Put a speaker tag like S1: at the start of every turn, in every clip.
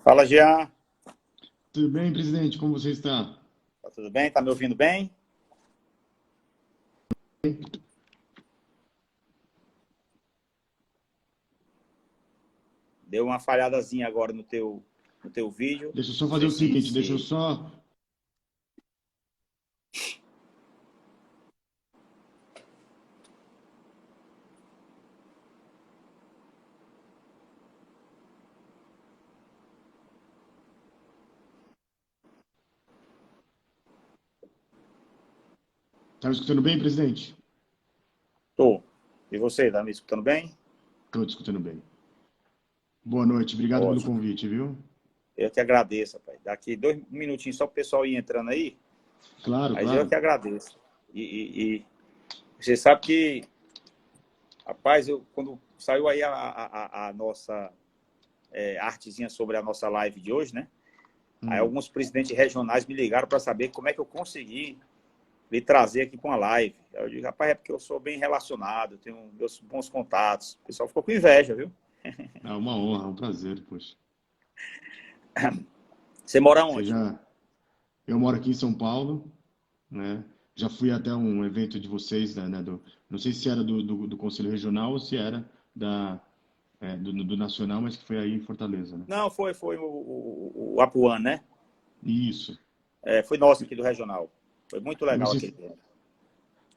S1: Fala, Jean.
S2: Tudo bem, presidente? Como você está?
S1: Tá tudo bem? Tá me ouvindo bem? Deu uma falhadazinha agora no teu vídeo.
S2: Deixa eu só
S1: Não
S2: fazer
S1: sei
S2: o
S1: se,
S2: seguinte, deixa eu
S1: se...
S2: só... Tá me escutando bem, presidente?
S1: Tô. E você, tá me escutando bem?
S2: Estou te escutando bem. Boa noite, obrigado pelo
S1: Ótimo.
S2: convite, viu?
S1: Eu que agradeço, rapaz. Daqui 2 minutinhos só o pessoal ir entrando aí,
S2: Claro,
S1: mas eu
S2: claro.
S1: que agradeço. E você sabe que, rapaz, quando saiu aí a nossa artezinha sobre a nossa live de hoje, né? Aí
S2: Hum.
S1: alguns presidentes regionais me ligaram para saber como é que eu consegui lhe trazer aqui com a live. Eu digo, rapaz, é porque eu sou bem relacionado, tenho meus bons contatos. O pessoal ficou com inveja, viu?
S2: É uma honra, um prazer, poxa.
S1: Você mora
S2: Você
S1: onde?
S2: já... Eu moro aqui em São Paulo, né? Já fui até um evento de vocês, né, não sei se era do Conselho Regional ou se era do Nacional, mas que foi aí em Fortaleza, né?
S1: Não, foi o Apuã, né?
S2: Isso.
S1: Foi nosso aqui do Regional. Foi muito
S2: E
S1: legal aquele
S2: vocês,
S1: evento.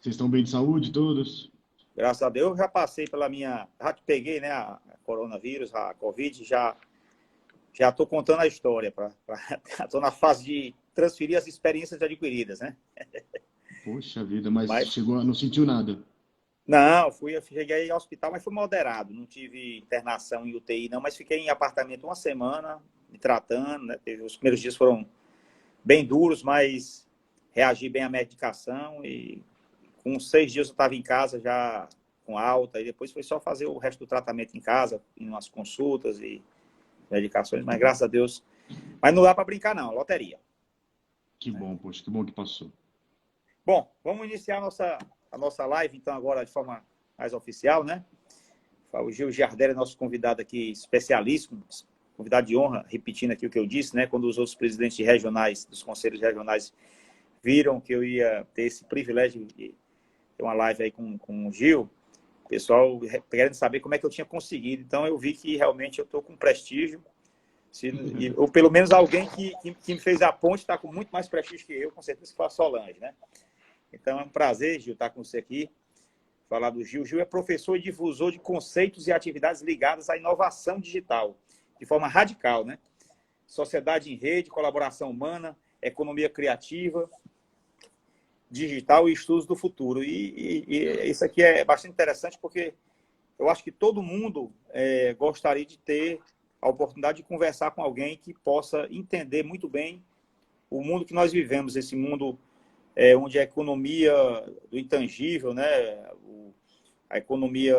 S2: vocês estão bem de saúde, todos?
S1: Graças a Deus, eu já passei pela minha. Já te peguei, né? A coronavírus, a Covid, já estou contando a história. Estou na fase de transferir as experiências adquiridas, né?
S2: Poxa vida, mas
S1: Mas
S2: chegou, não sentiu nada.
S1: não, eu cheguei ao hospital, mas foi moderado. Não tive internação em UTI, não, mas fiquei em apartamento uma semana, me tratando, né? Os primeiros dias foram bem duros, mas reagi bem à medicação e com 6 dias eu estava em casa já com alta, e depois foi só fazer o resto do tratamento em casa, em umas consultas e medicações, mas graças a Deus. Mas não dá para brincar, não, loteria.
S2: Que
S1: Né?
S2: bom, poxa, que bom que passou.
S1: Bom, vamos iniciar a nossa live, então, agora de forma mais oficial, né? O Gil Giardelli é nosso convidado aqui, especialíssimo, convidado de honra, repetindo aqui o que eu disse, né? Quando os outros presidentes regionais, dos conselhos regionais, viram que eu ia ter esse privilégio de ter uma live aí com o Gil, o pessoal querendo saber como é que eu tinha conseguido. Então, eu vi que realmente eu estou com prestígio, ou pelo menos alguém que me fez a ponte está com muito mais prestígio que eu, com certeza que foi a Solange, né? Então, é um prazer, Gil, estar com você aqui. Falar do Gil. Gil é professor e difusor de conceitos e atividades ligadas à inovação digital, de forma radical, né? Sociedade em rede, colaboração humana, economia criativa, digital e estudos do futuro. E isso aqui é bastante interessante porque eu acho que todo mundo gostaria de ter a oportunidade de conversar com alguém que possa entender muito bem o mundo que nós vivemos, esse mundo onde a economia do intangível, né, a economia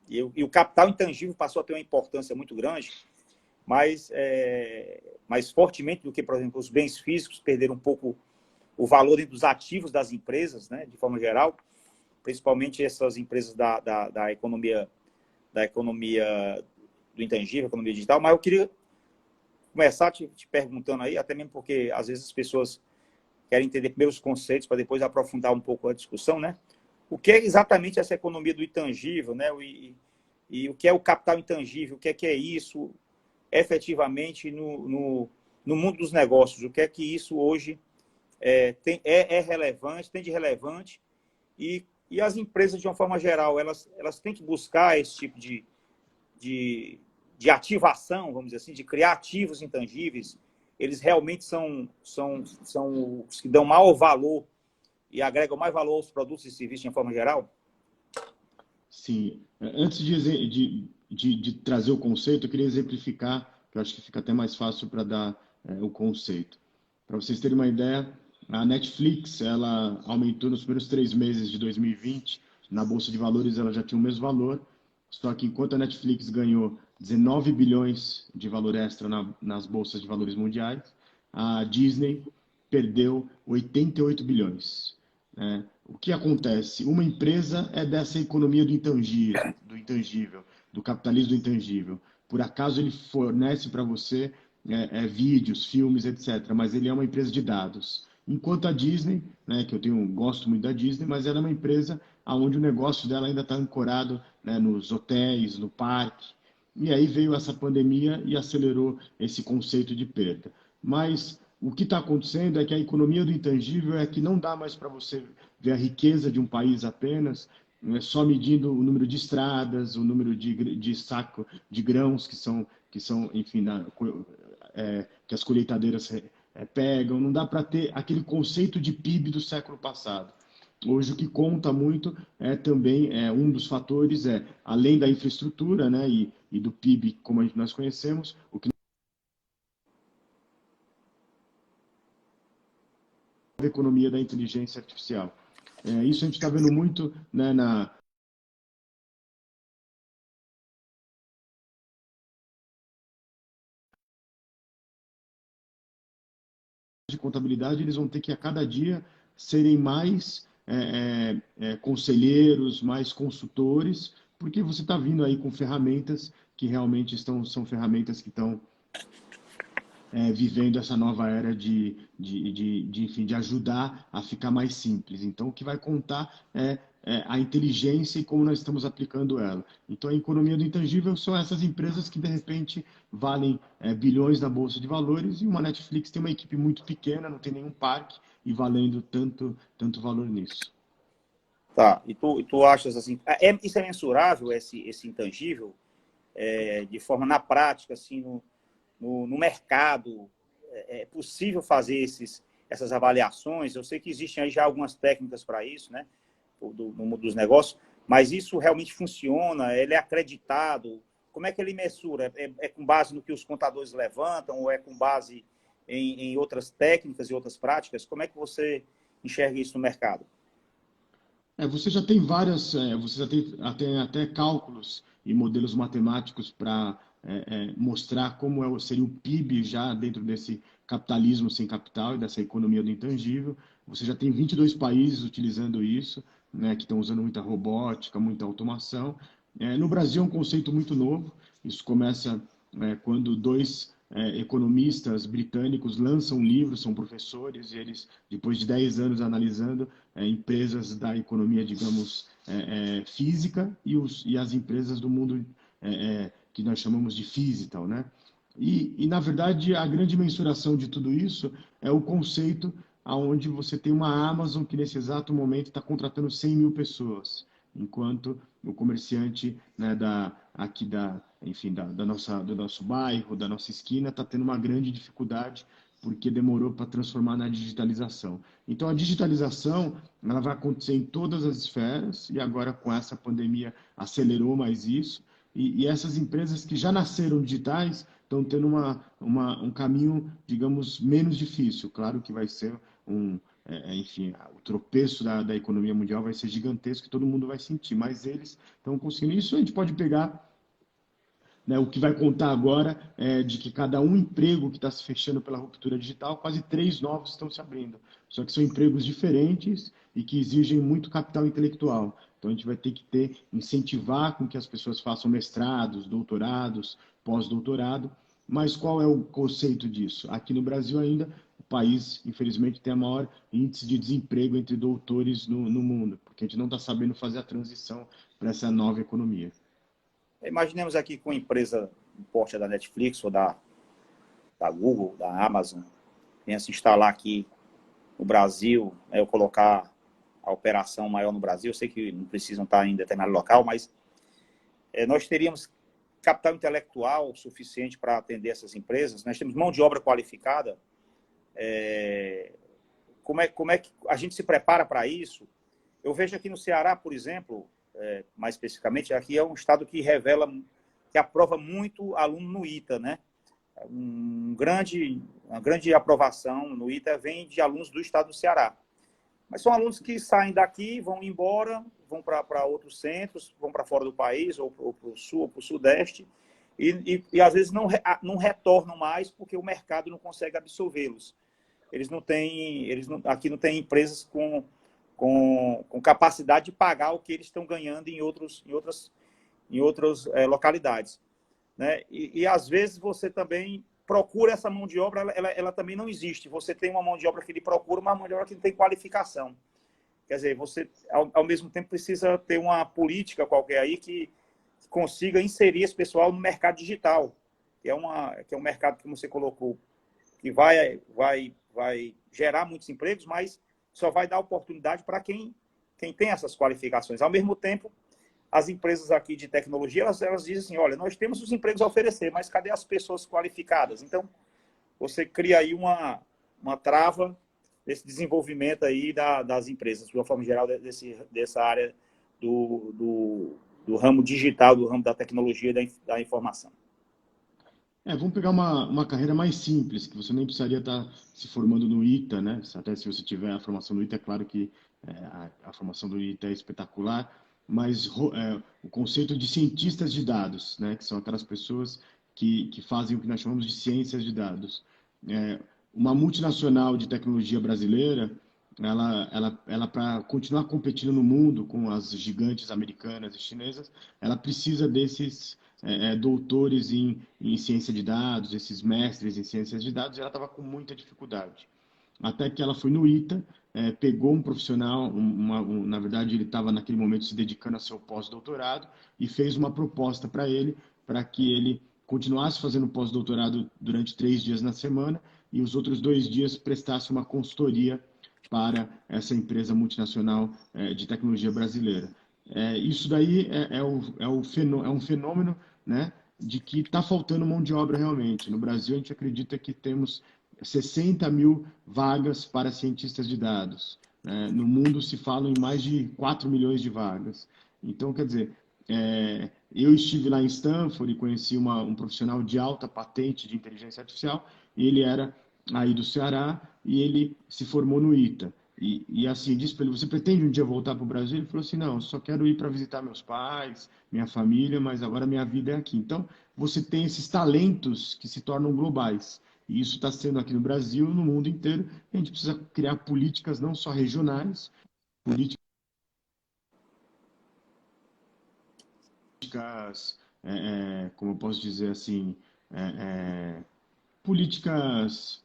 S1: e o capital intangível passou a ter uma importância muito grande, mas mais fortemente do que, por exemplo, os bens físicos perderam um pouco o valor dos ativos das empresas, né, de forma geral, principalmente essas empresas da economia do intangível, economia digital. Mas eu queria começar te perguntando aí, até mesmo porque às vezes as pessoas querem entender primeiro os conceitos para depois aprofundar um pouco a discussão, né? O que é exatamente essa economia do intangível, né? E o que é o capital intangível? O que é isso efetivamente no mundo dos negócios? O que é que isso hoje é relevante, tem de relevante? E as empresas, de uma forma geral, elas têm que buscar esse tipo de, de ativação, vamos dizer assim, de criar ativos intangíveis. Eles realmente são os que dão maior valor e agregam mais valor aos produtos e serviços de uma forma geral?
S2: Sim. Antes de trazer o conceito, eu queria exemplificar, que eu acho que fica até mais fácil para dar o conceito. Para vocês terem uma ideia, a Netflix, ela aumentou nos primeiros 3 meses de 2020, na Bolsa de Valores ela já tinha o mesmo valor, só que enquanto a Netflix ganhou 19 bilhões de valor extra nas bolsas de valores mundiais, a Disney perdeu 88 bilhões. O que acontece? Uma empresa é dessa economia do intangível, do capitalismo do intangível. Por acaso ele fornece para você vídeos, filmes, etc. Mas ele é uma empresa de dados. Enquanto a Disney, né, que gosto muito da Disney, mas ela é uma empresa onde o negócio dela ainda está ancorado, né, nos hotéis, no parque. E aí veio essa pandemia e acelerou esse conceito de perda. Mas o que está acontecendo é que a economia do intangível é que não dá mais para você ver a riqueza de um país apenas, né, só medindo o número de estradas, o número de saco de grãos que são enfim, que as colheitadeiras pegam. Não dá para ter aquele conceito de PIB do século passado. Hoje o que conta muito também um dos fatores além da infraestrutura, né, e do PIB como nós conhecemos, o que é a economia da inteligência artificial. Isso a gente está vendo muito, né, de contabilidade. Eles vão ter que a cada dia serem mais conselheiros, mais consultores, porque você está vindo aí com ferramentas que realmente são ferramentas que estão vivendo essa nova era enfim, de ajudar a ficar mais simples. Então, o que vai contar é a inteligência e como nós estamos aplicando ela. Então, a economia do intangível são essas empresas que, de repente, valem bilhões na Bolsa de Valores, e uma Netflix tem uma equipe muito pequena, não tem nenhum parque, e valendo tanto valor nisso.
S1: Tá, e tu achas assim, isso é mensurável, esse intangível, de forma na prática, assim, no mercado, é possível fazer essas avaliações? Eu sei que existem aí já algumas técnicas para isso, né, no mundo dos negócios, mas isso realmente funciona? Ele é acreditado? Como é que ele mensura? É com base no que os contadores levantam ou é com base em outras técnicas e outras práticas? Como é que você enxerga isso no mercado?
S2: Você já tem você já tem até cálculos e modelos matemáticos para mostrar como seria o PIB já dentro desse capitalismo sem capital e dessa economia do intangível. Você já tem 22 países utilizando isso, né, que estão usando muita robótica, muita automação. No Brasil é um conceito muito novo. Isso começa quando dois economistas britânicos lançam um livro, são professores, e eles, depois de 10 anos analisando empresas da economia, digamos, física e as empresas do mundo que nós chamamos de physical, né? Na verdade, a grande mensuração de tudo isso é o conceito aonde você tem uma Amazon que, nesse exato momento, está contratando 100 mil pessoas, enquanto o comerciante, né, enfim, do nosso bairro, da nossa esquina, está tendo uma grande dificuldade porque demorou para transformar na digitalização. Então, a digitalização ela vai acontecer em todas as esferas, e agora com essa pandemia acelerou mais isso, e essas empresas que já nasceram digitais estão tendo um caminho, digamos, menos difícil. Claro que vai ser enfim, o tropeço da economia mundial vai ser gigantesco, que todo mundo vai sentir, mas eles estão conseguindo. Isso a gente pode pegar, né, o que vai contar agora é de que cada um emprego que está se fechando pela ruptura digital, quase 3 novos estão se abrindo. Só que são empregos diferentes e que exigem muito capital intelectual. Então a gente vai ter que incentivar com que as pessoas façam mestrados, doutorados, pós-doutorado. Mas qual é o conceito disso? Aqui no Brasil ainda, o país, infelizmente, tem a maior índice de desemprego entre doutores no mundo, porque a gente não está sabendo fazer a transição para essa nova economia.
S1: Imaginemos aqui que uma empresa do porte da Netflix ou da Google, da Amazon, venha se instalar aqui no Brasil, eu colocar a operação maior no Brasil. Eu sei que não precisam estar em determinado local, mas nós teríamos capital intelectual suficiente para atender essas empresas. Nós temos mão de obra qualificada. Como é que a gente se prepara para isso? Eu vejo aqui no Ceará, por exemplo, mais especificamente, aqui é um estado que que aprova muito aluno no ITA, né? Uma grande aprovação no ITA vem de alunos do estado do Ceará. Mas são alunos que saem daqui, vão embora, vão para outros centros, vão para fora do país, ou para o sul, ou para o sudeste, e às vezes não retornam mais porque o mercado não consegue absorvê-los. Aqui não tem empresas com capacidade de pagar o que eles estão ganhando em outras localidades, né? E às vezes você também procura essa mão de obra, ela também não existe. Você tem uma mão de obra que ele procura, uma mão de obra que não tem qualificação. Quer dizer, você, ao mesmo tempo, precisa ter uma política qualquer aí que consiga inserir esse pessoal no mercado digital, que é um mercado, como você colocou, que vai gerar muitos empregos, mas só vai dar oportunidade para quem tem essas qualificações. Ao mesmo tempo, as empresas aqui de tecnologia, elas dizem assim, olha, nós temos os empregos a oferecer, mas cadê as pessoas qualificadas? Então, você cria aí uma trava desse desenvolvimento aí das empresas, de uma forma geral, dessa área do ramo digital, do ramo da tecnologia e da informação.
S2: Vamos pegar uma carreira mais simples, que você nem precisaria estar se formando no ITA, né? Até se você tiver a formação do ITA, é claro que a formação do ITA é espetacular, mas o conceito de cientistas de dados, né? Que são aquelas pessoas que fazem o que nós chamamos de ciências de dados. Uma multinacional de tecnologia brasileira, ela para continuar competindo no mundo com as gigantes americanas e chinesas, ela precisa desses doutores em ciência de dados, esses mestres em ciências de dados, e ela estava com muita dificuldade. Até que ela foi no ITA, pegou um profissional, na verdade ele estava naquele momento se dedicando a seu pós-doutorado, e fez uma proposta para ele, para que ele continuasse fazendo pós-doutorado durante 3 dias na semana, e os outros 2 dias prestasse uma consultoria para essa empresa multinacional de tecnologia brasileira. Isso daí é um fenômeno, né, de que está faltando mão de obra realmente. No Brasil, a gente acredita que temos 60 mil vagas para cientistas de dados. No mundo se fala em mais de 4 milhões de vagas. Então, quer dizer, eu estive lá em Stanford e conheci um profissional de alta patente de inteligência artificial, e ele era aí do Ceará, e ele se formou no ITA. E assim, disse para ele, você pretende um dia voltar para o Brasil? Ele falou assim, não, só quero ir para visitar meus pais, minha família, mas agora minha vida é aqui. Então, você tem esses talentos que se tornam globais. E isso está sendo aqui no Brasil, no mundo inteiro. A gente precisa criar políticas não só regionais, políticas, como eu posso dizer assim, políticas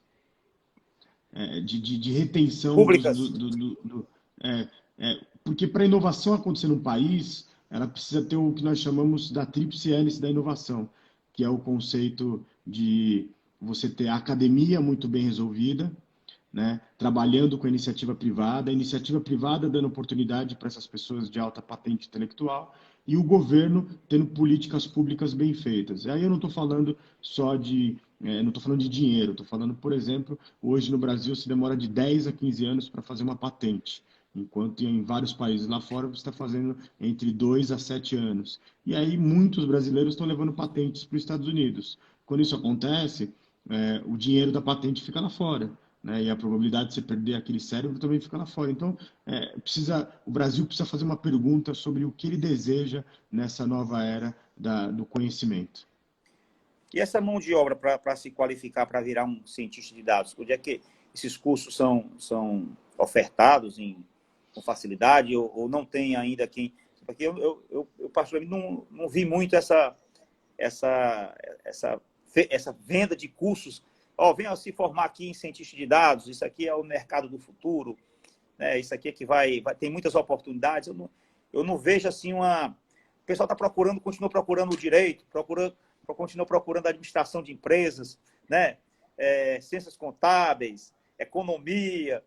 S2: de retenção
S1: Públicas.
S2: porque para a inovação acontecer num país, ela precisa ter o que nós chamamos da tríplice hélice da inovação, que é o conceito de você ter a academia muito bem resolvida, né, trabalhando com a iniciativa privada dando oportunidade para essas pessoas de alta patente intelectual, e o governo tendo políticas públicas bem feitas. E aí eu não estou falando só não estou falando de dinheiro, estou falando, por exemplo, hoje no Brasil se demora de 10 a 15 anos para fazer uma patente, enquanto em vários países lá fora você está fazendo entre 2 a 7 anos. E aí muitos brasileiros estão levando patentes para os Estados Unidos. Quando isso acontece, o dinheiro da patente fica lá fora. Né, e a probabilidade de você perder aquele cérebro também fica lá fora. Então, o Brasil precisa fazer uma pergunta sobre o que ele deseja nessa nova era do conhecimento.
S1: E essa mão de obra para se qualificar para virar um cientista de dados, onde é que esses cursos são ofertados com facilidade ou não tem ainda quem... Porque eu particularmente, não vi muito essa venda de cursos. Venha se formar aqui em cientista de dados, isso aqui é o mercado do futuro, né? Isso aqui é que tem muitas oportunidades. Eu não vejo assim o pessoal está continua procurando o direito, continua procurando a administração de empresas, né? Ciências contábeis, economia.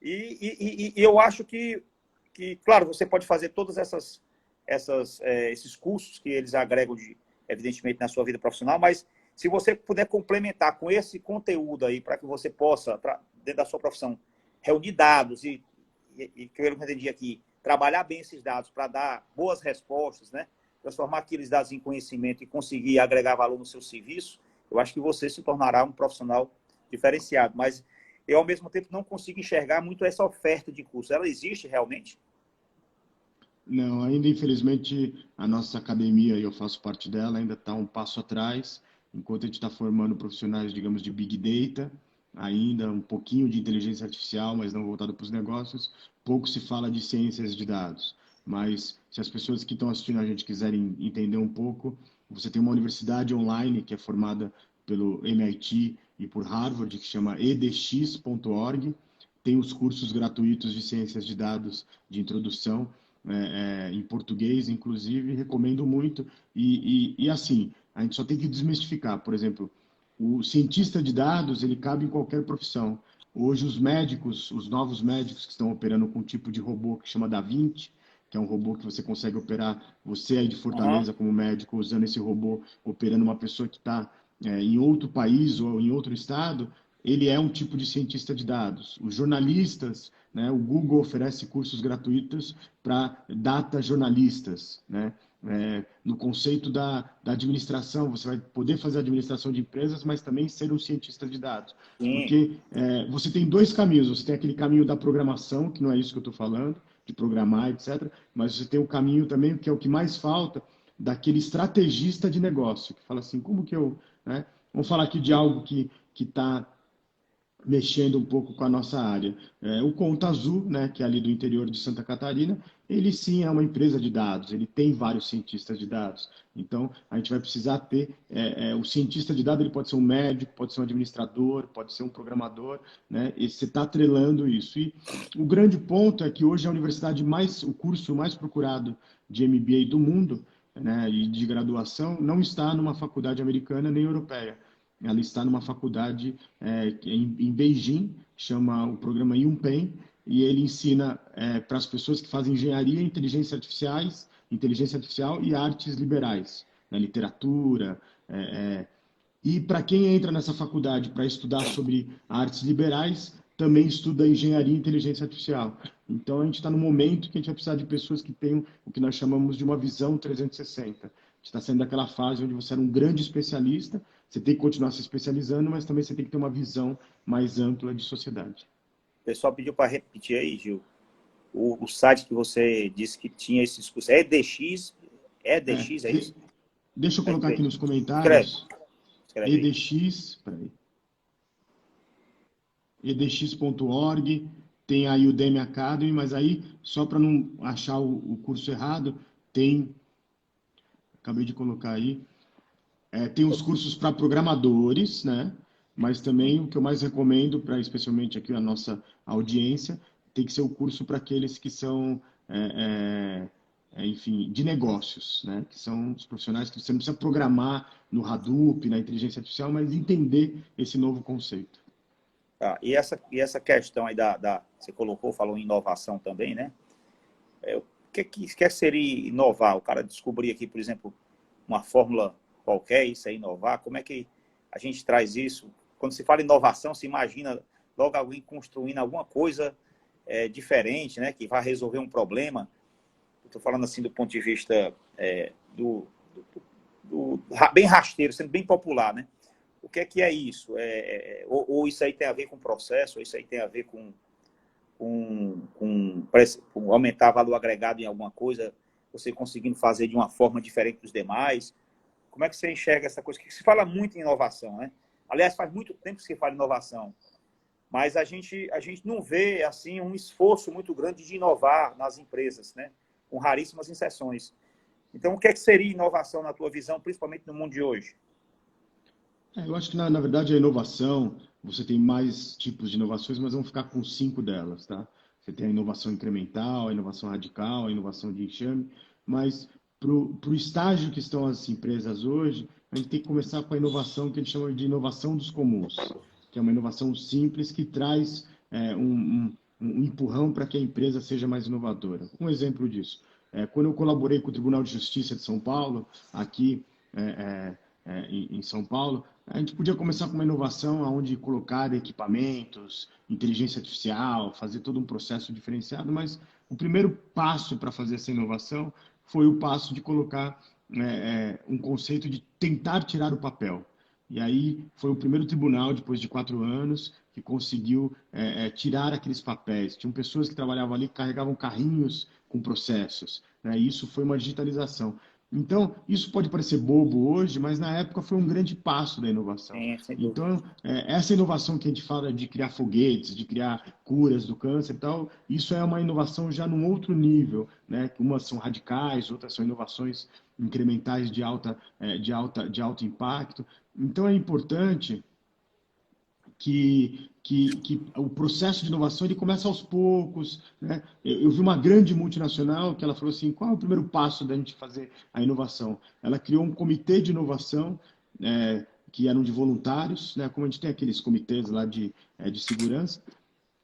S1: E eu acho que, claro, você pode fazer todos esses cursos que eles agregam, evidentemente, na sua vida profissional, mas se você puder complementar com esse conteúdo aí, para que você possa, dentro da sua profissão, reunir dados e que eu entendi aqui, trabalhar bem esses dados para dar boas respostas, né? Transformar aqueles dados em conhecimento e conseguir agregar valor no seu serviço, eu acho que você se tornará um profissional diferenciado. Mas eu, ao mesmo tempo, não consigo enxergar muito essa oferta de curso. Ela existe realmente?
S2: Não, ainda infelizmente a nossa academia, e eu faço parte dela, ainda está um passo atrás, enquanto a gente está formando profissionais, digamos, de Big Data, ainda um pouquinho de inteligência artificial, mas não voltado para os negócios, pouco se fala de ciências de dados. Mas se as pessoas que estão assistindo a gente quiserem entender um pouco, você tem uma universidade online que é formada pelo MIT e por Harvard, que chama edx.org. Tem os cursos gratuitos de ciências de dados de introdução, em português, inclusive, recomendo muito. E assim, a gente só tem que desmistificar. Por exemplo, o cientista de dados, ele cabe em qualquer profissão. Hoje, os médicos, os novos médicos que estão operando com um tipo de robô que chama Da Vinci, que é um robô que você consegue operar, você aí de
S1: Aham.
S2: Fortaleza como médico, usando esse robô, operando uma pessoa que está em outro país ou em outro estado, ele é um tipo de cientista de dados. Os jornalistas, né, o Google oferece cursos gratuitos para data jornalistas, né? No conceito da administração, você vai poder fazer administração de empresas, mas também ser um cientista de dados.
S1: Sim,
S2: Porque você tem dois caminhos. Você tem aquele caminho da programação, que não é isso que eu estou falando, de programar, etc. Mas você tem o caminho também, que é o que mais falta, daquele estrategista de negócio, que fala assim, como que eu... Né? Vamos falar aqui de algo que está mexendo um pouco com a nossa área. O Conta Azul, né, que é ali do interior de Santa Catarina, ele sim é uma empresa de dados, ele tem vários cientistas de dados. Então, a gente vai precisar ter... o cientista de dados ele pode ser um médico, pode ser um administrador, pode ser um programador, né, e você está atrelando isso. E o grande ponto é que hoje a universidade o curso mais procurado de MBA do mundo, né, e de graduação, não está numa faculdade americana nem europeia. Ela está numa faculdade em Beijing, chama o programa Yunpen, e ele ensina para as pessoas que fazem engenharia, inteligência artificial e artes liberais, né, literatura. E para quem entra nessa faculdade para estudar sobre artes liberais, também estuda engenharia e inteligência artificial. Então, a gente está no momento que a gente vai precisar de pessoas que tenham o que nós chamamos de uma visão 360. A gente está saindo daquela fase onde você era um grande especialista, você tem que continuar se especializando, mas também você tem que ter uma visão mais ampla de sociedade.
S1: o pessoal pediu para repetir aí, Gil. O site que você disse que tinha esses cursos é EDX,
S2: É,
S1: EDX, é isso?
S2: deixa eu colocar aqui nos
S1: Escreve,
S2: comentários,
S1: escreve aí.
S2: edx, peraí, edx.org, tem a Udemy Academy, mas aí, só para não achar o curso errado, tem, acabei de colocar aí, tem os cursos para programadores, né? Mas também o que eu mais recomendo, para especialmente aqui a nossa audiência, tem que ser o curso para aqueles que são, enfim, de negócios, né? Que são os profissionais que você não precisa programar no Hadoop, na inteligência artificial, mas entender esse novo conceito.
S1: Tá. E essa questão aí você colocou, falou em inovação também, né? O que seria inovar? O cara descobrir aqui, por exemplo, uma fórmula qualquer, isso é inovar. Como é que a gente traz isso? Quando se fala em inovação, se imagina logo alguém construindo alguma coisa diferente, né? Que vai resolver um problema. Estou falando assim do ponto de vista bem rasteiro, sendo bem popular, né? O que é isso? Ou isso aí tem a ver com processo, ou isso aí tem a ver com aumentar valor agregado em alguma coisa, você conseguindo fazer de uma forma diferente dos demais. Como é que você enxerga essa coisa? Que se fala muito em inovação, né? Aliás, faz muito tempo que se fala em inovação, mas a gente não vê assim um esforço muito grande de inovar nas empresas, né? Com raríssimas exceções. Então, o que seria inovação na tua visão, principalmente no mundo de hoje?
S2: Eu acho que, na verdade, a inovação, você tem mais tipos de inovações, mas vamos ficar com 5 delas, tá? Você tem a inovação incremental, a inovação radical, a inovação de enxame, mas para o estágio que estão as empresas hoje, a gente tem que começar com a inovação que eles chamam de inovação dos comuns, que é uma inovação simples que traz um empurrão para que a empresa seja mais inovadora. Um exemplo disso, quando eu colaborei com o Tribunal de Justiça de São Paulo, aqui em São Paulo, a gente podia começar com uma inovação onde colocar equipamentos, inteligência artificial, fazer todo um processo diferenciado, mas o primeiro passo para fazer essa inovação foi o passo de colocar um conceito de tentar tirar o papel. E aí foi o primeiro tribunal, depois de 4 anos, que conseguiu tirar aqueles papéis. Tinham pessoas que trabalhavam ali que carregavam carrinhos com processos, né? E isso foi uma digitalização. Então, isso pode parecer bobo hoje, mas na época foi um grande passo da inovação.
S1: Sim, sem dúvida.
S2: Então, essa inovação que a gente fala de criar foguetes, de criar curas do câncer e tal, isso é uma inovação já num outro nível, né? Umas são radicais, outras são inovações incrementais de alto impacto. Então, é importante que o processo de inovação ele começa aos poucos, né? Eu vi uma grande multinacional que ela falou assim, qual é o primeiro passo da gente fazer a inovação? Ela criou um comitê de inovação que eram de voluntários, né? Como a gente tem aqueles comitês lá de segurança,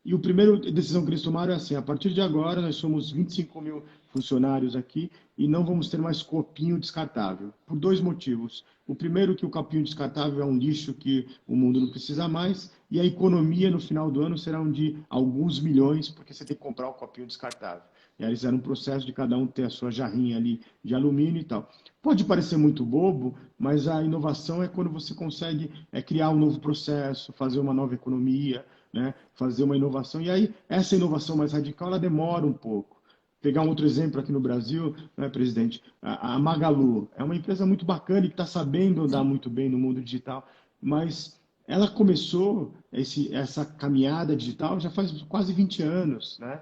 S2: e a primeira decisão que eles tomaram é assim, a partir de agora nós somos 25 mil funcionários aqui e não vamos ter mais copinho descartável, por dois motivos. O primeiro que o copinho descartável é um lixo que o mundo não precisa mais, e a economia no final do ano será de alguns milhões, porque você tem que comprar o copinho descartável. E aí eles fizeram um processo de cada um ter a sua jarrinha ali de alumínio e tal. Pode parecer muito bobo, mas a inovação é quando você consegue criar um novo processo, fazer uma nova economia, né? Fazer uma inovação. E aí, essa inovação mais radical, ela demora um pouco. Pegar um outro exemplo aqui no Brasil, né, presidente? A Magalu é uma empresa muito bacana e que está sabendo andar muito bem no mundo digital, mas ela começou essa caminhada digital já faz quase 20 anos, né?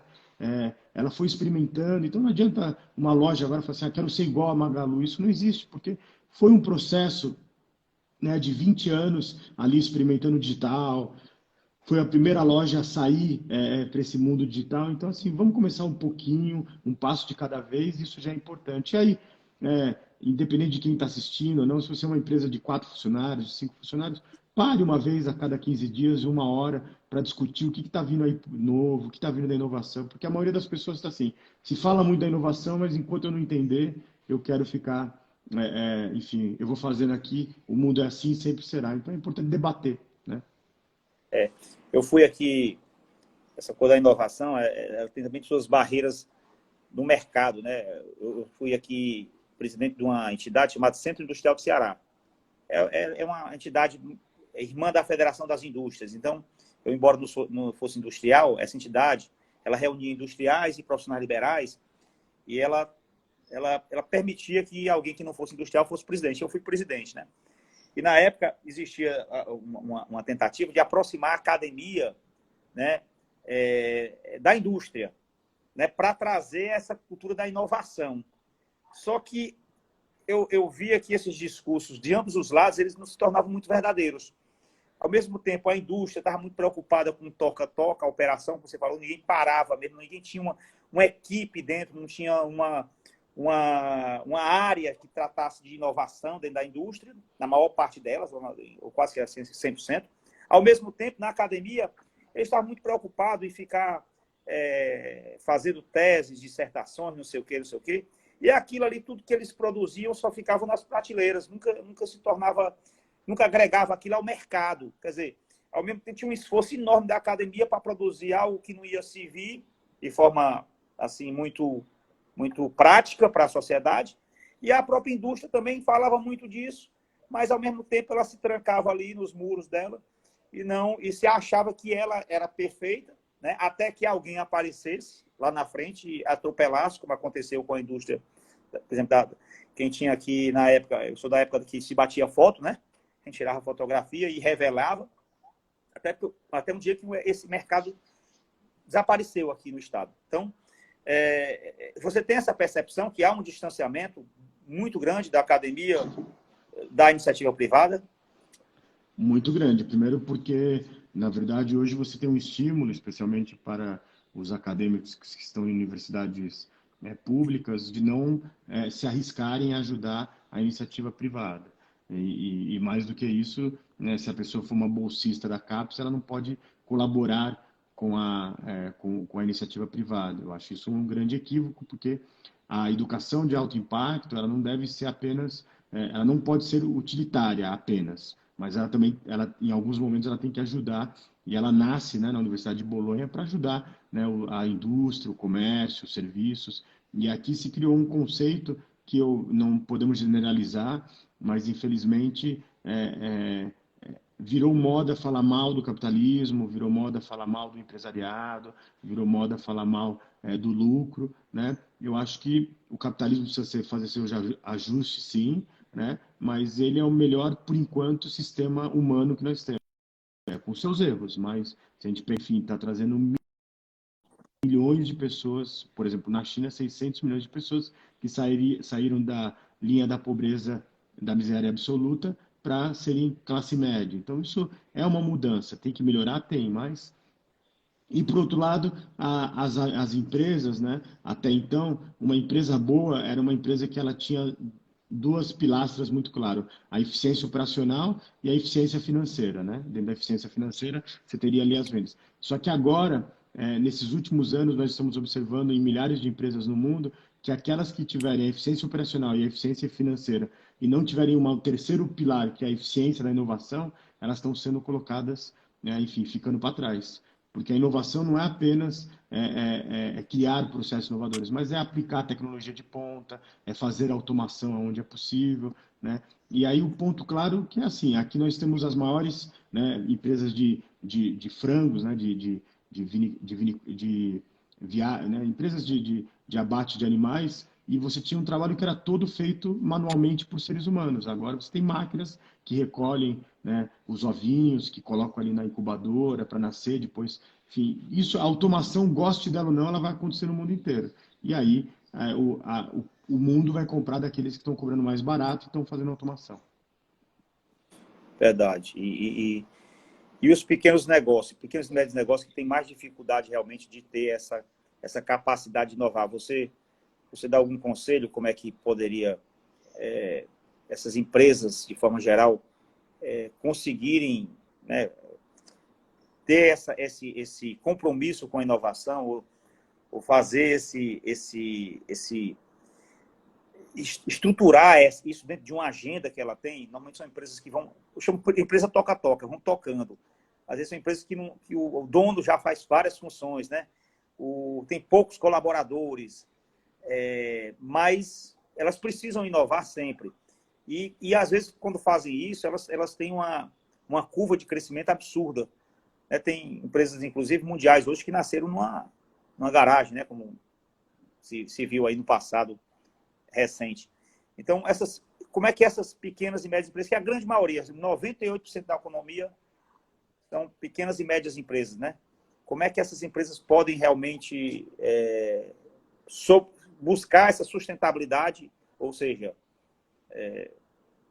S2: Ela foi experimentando, então não adianta uma loja agora falar assim, quero ser igual a Magalu, isso não existe, porque foi um processo, né, de 20 anos ali experimentando digital, foi a primeira loja a sair para esse mundo digital. Então, assim, vamos começar um pouquinho, um passo de cada vez, isso já é importante. E aí, independente de quem está assistindo ou não, se você é uma empresa de 4 funcionários, de 5 funcionários, pare uma vez a cada 15 dias, uma hora, para discutir o que está vindo aí novo, o que está vindo da inovação, porque a maioria das pessoas está assim, se fala muito da inovação, mas enquanto eu não entender, eu quero ficar, enfim, eu vou fazendo aqui, o mundo é assim, sempre será. Então é importante debater, né?
S1: Eu fui aqui, essa coisa da inovação, tem também suas barreiras no mercado, né? Eu fui aqui presidente de uma entidade chamada Centro Industrial do Ceará. É uma entidade irmã da Federação das Indústrias. Então, eu, embora não fosse industrial, essa entidade, ela reunia industriais e profissionais liberais e ela permitia que alguém que não fosse industrial fosse presidente. Eu fui presidente, né? E na época existia uma tentativa de aproximar a academia, né, da indústria, né, para trazer essa cultura da inovação. Só que eu via que esses discursos de ambos os lados eles não se tornavam muito verdadeiros. Ao mesmo tempo, a indústria estava muito preocupada com toca-toca, a operação, como você falou, ninguém parava mesmo, ninguém tinha uma equipe dentro, não tinha uma área que tratasse de inovação dentro da indústria, na maior parte delas, ou quase que 100%. Ao mesmo tempo, na academia, eles estavam muito preocupados em ficar fazendo teses, dissertações, não sei o quê, não sei o quê. E aquilo ali, tudo que eles produziam só ficava nas prateleiras, nunca se tornava, nunca agregava aquilo ao mercado. Quer dizer, ao mesmo tempo tinha um esforço enorme da academia para produzir algo que não ia servir de forma assim muito prática para a sociedade, e a própria indústria também falava muito disso, mas ao mesmo tempo ela se trancava ali nos muros dela e se achava que ela era perfeita, né? Até que alguém aparecesse lá na frente e atropelasse, como aconteceu com a indústria, por exemplo, quem tinha aqui na época, eu sou da época que se batia foto, né? A gente tirava fotografia e revelava, até um dia que esse mercado desapareceu aqui no estado. Então, você tem essa percepção que há um distanciamento muito grande da academia da iniciativa privada?
S2: Muito grande. Primeiro porque, na verdade, hoje você tem um estímulo, especialmente para os acadêmicos que estão em universidades públicas, de não se arriscarem a ajudar a iniciativa privada. E mais do que isso, né, se a pessoa for uma bolsista da CAPES, ela não pode colaborar com a iniciativa privada. Eu acho isso um grande equívoco, porque a educação de alto impacto, ela não deve ser apenas, ela não pode ser utilitária apenas, mas ela também, em alguns momentos, ela tem que ajudar, e ela nasce, né, na Universidade de Bolonha para ajudar, né, a indústria, o comércio, os serviços, e aqui se criou um conceito que não podemos generalizar, mas infelizmente virou moda falar mal do capitalismo, virou moda falar mal do empresariado, virou moda falar mal do lucro, né? Eu acho que o capitalismo precisa fazer seus ajustes, sim, né? Mas ele é o melhor, por enquanto, sistema humano que nós temos, com seus erros, mas se a gente, enfim, está trazendo milhões de pessoas, por exemplo, na China, 600 milhões de pessoas que saíram da linha da pobreza, da miséria absoluta, para serem classe média. Então, isso é uma mudança. Tem que melhorar? Tem, mas... E, por outro lado, as empresas, né? Até então, uma empresa boa era uma empresa que ela tinha duas pilastras muito claras: a eficiência operacional e a eficiência financeira, né? Dentro da eficiência financeira, você teria ali as vendas. Só que agora, nesses últimos anos, nós estamos observando em milhares de empresas no mundo que aquelas que tiverem a eficiência operacional e a eficiência financeira e não tiverem um terceiro pilar, que é a eficiência da inovação, elas estão sendo colocadas, né, enfim, ficando para trás. Porque a inovação não é apenas criar processos inovadores, mas é aplicar tecnologia de ponta, é fazer automação onde é possível, né? E aí o ponto claro que é assim, aqui nós temos as maiores, né, empresas de frangos, né, né, empresas de abate de animais, e você tinha um trabalho que era todo feito manualmente por seres humanos. Agora você tem máquinas que recolhem, né, os ovinhos, que colocam ali na incubadora para nascer, depois, enfim, isso, a automação, goste dela ou não, ela vai acontecer no mundo inteiro. E aí o mundo vai comprar daqueles que estão cobrando mais barato e estão fazendo automação.
S1: Verdade. E os pequenos e médios negócios que têm mais dificuldade realmente de ter essa capacidade de inovar. Você dá algum conselho como é que poderia essas empresas, de forma geral, conseguirem, né, ter esse compromisso com a inovação, ou fazer estruturar isso dentro de uma agenda que ela tem? Normalmente são empresas que vão... Eu chamo de empresa toca-toca, vão tocando. Às vezes são empresas que o dono já faz várias funções, né? Tem poucos colaboradores, mas elas precisam inovar sempre. E às vezes, quando fazem isso, elas têm uma curva de crescimento absurda. Né? Tem empresas, inclusive, mundiais hoje que nasceram numa garagem, né? Como se viu aí no passado recente. Então, como é que essas pequenas e médias empresas, que a grande maioria, 98% da economia, são pequenas e médias empresas, né? Como é que essas empresas podem realmente buscar essa sustentabilidade, ou seja,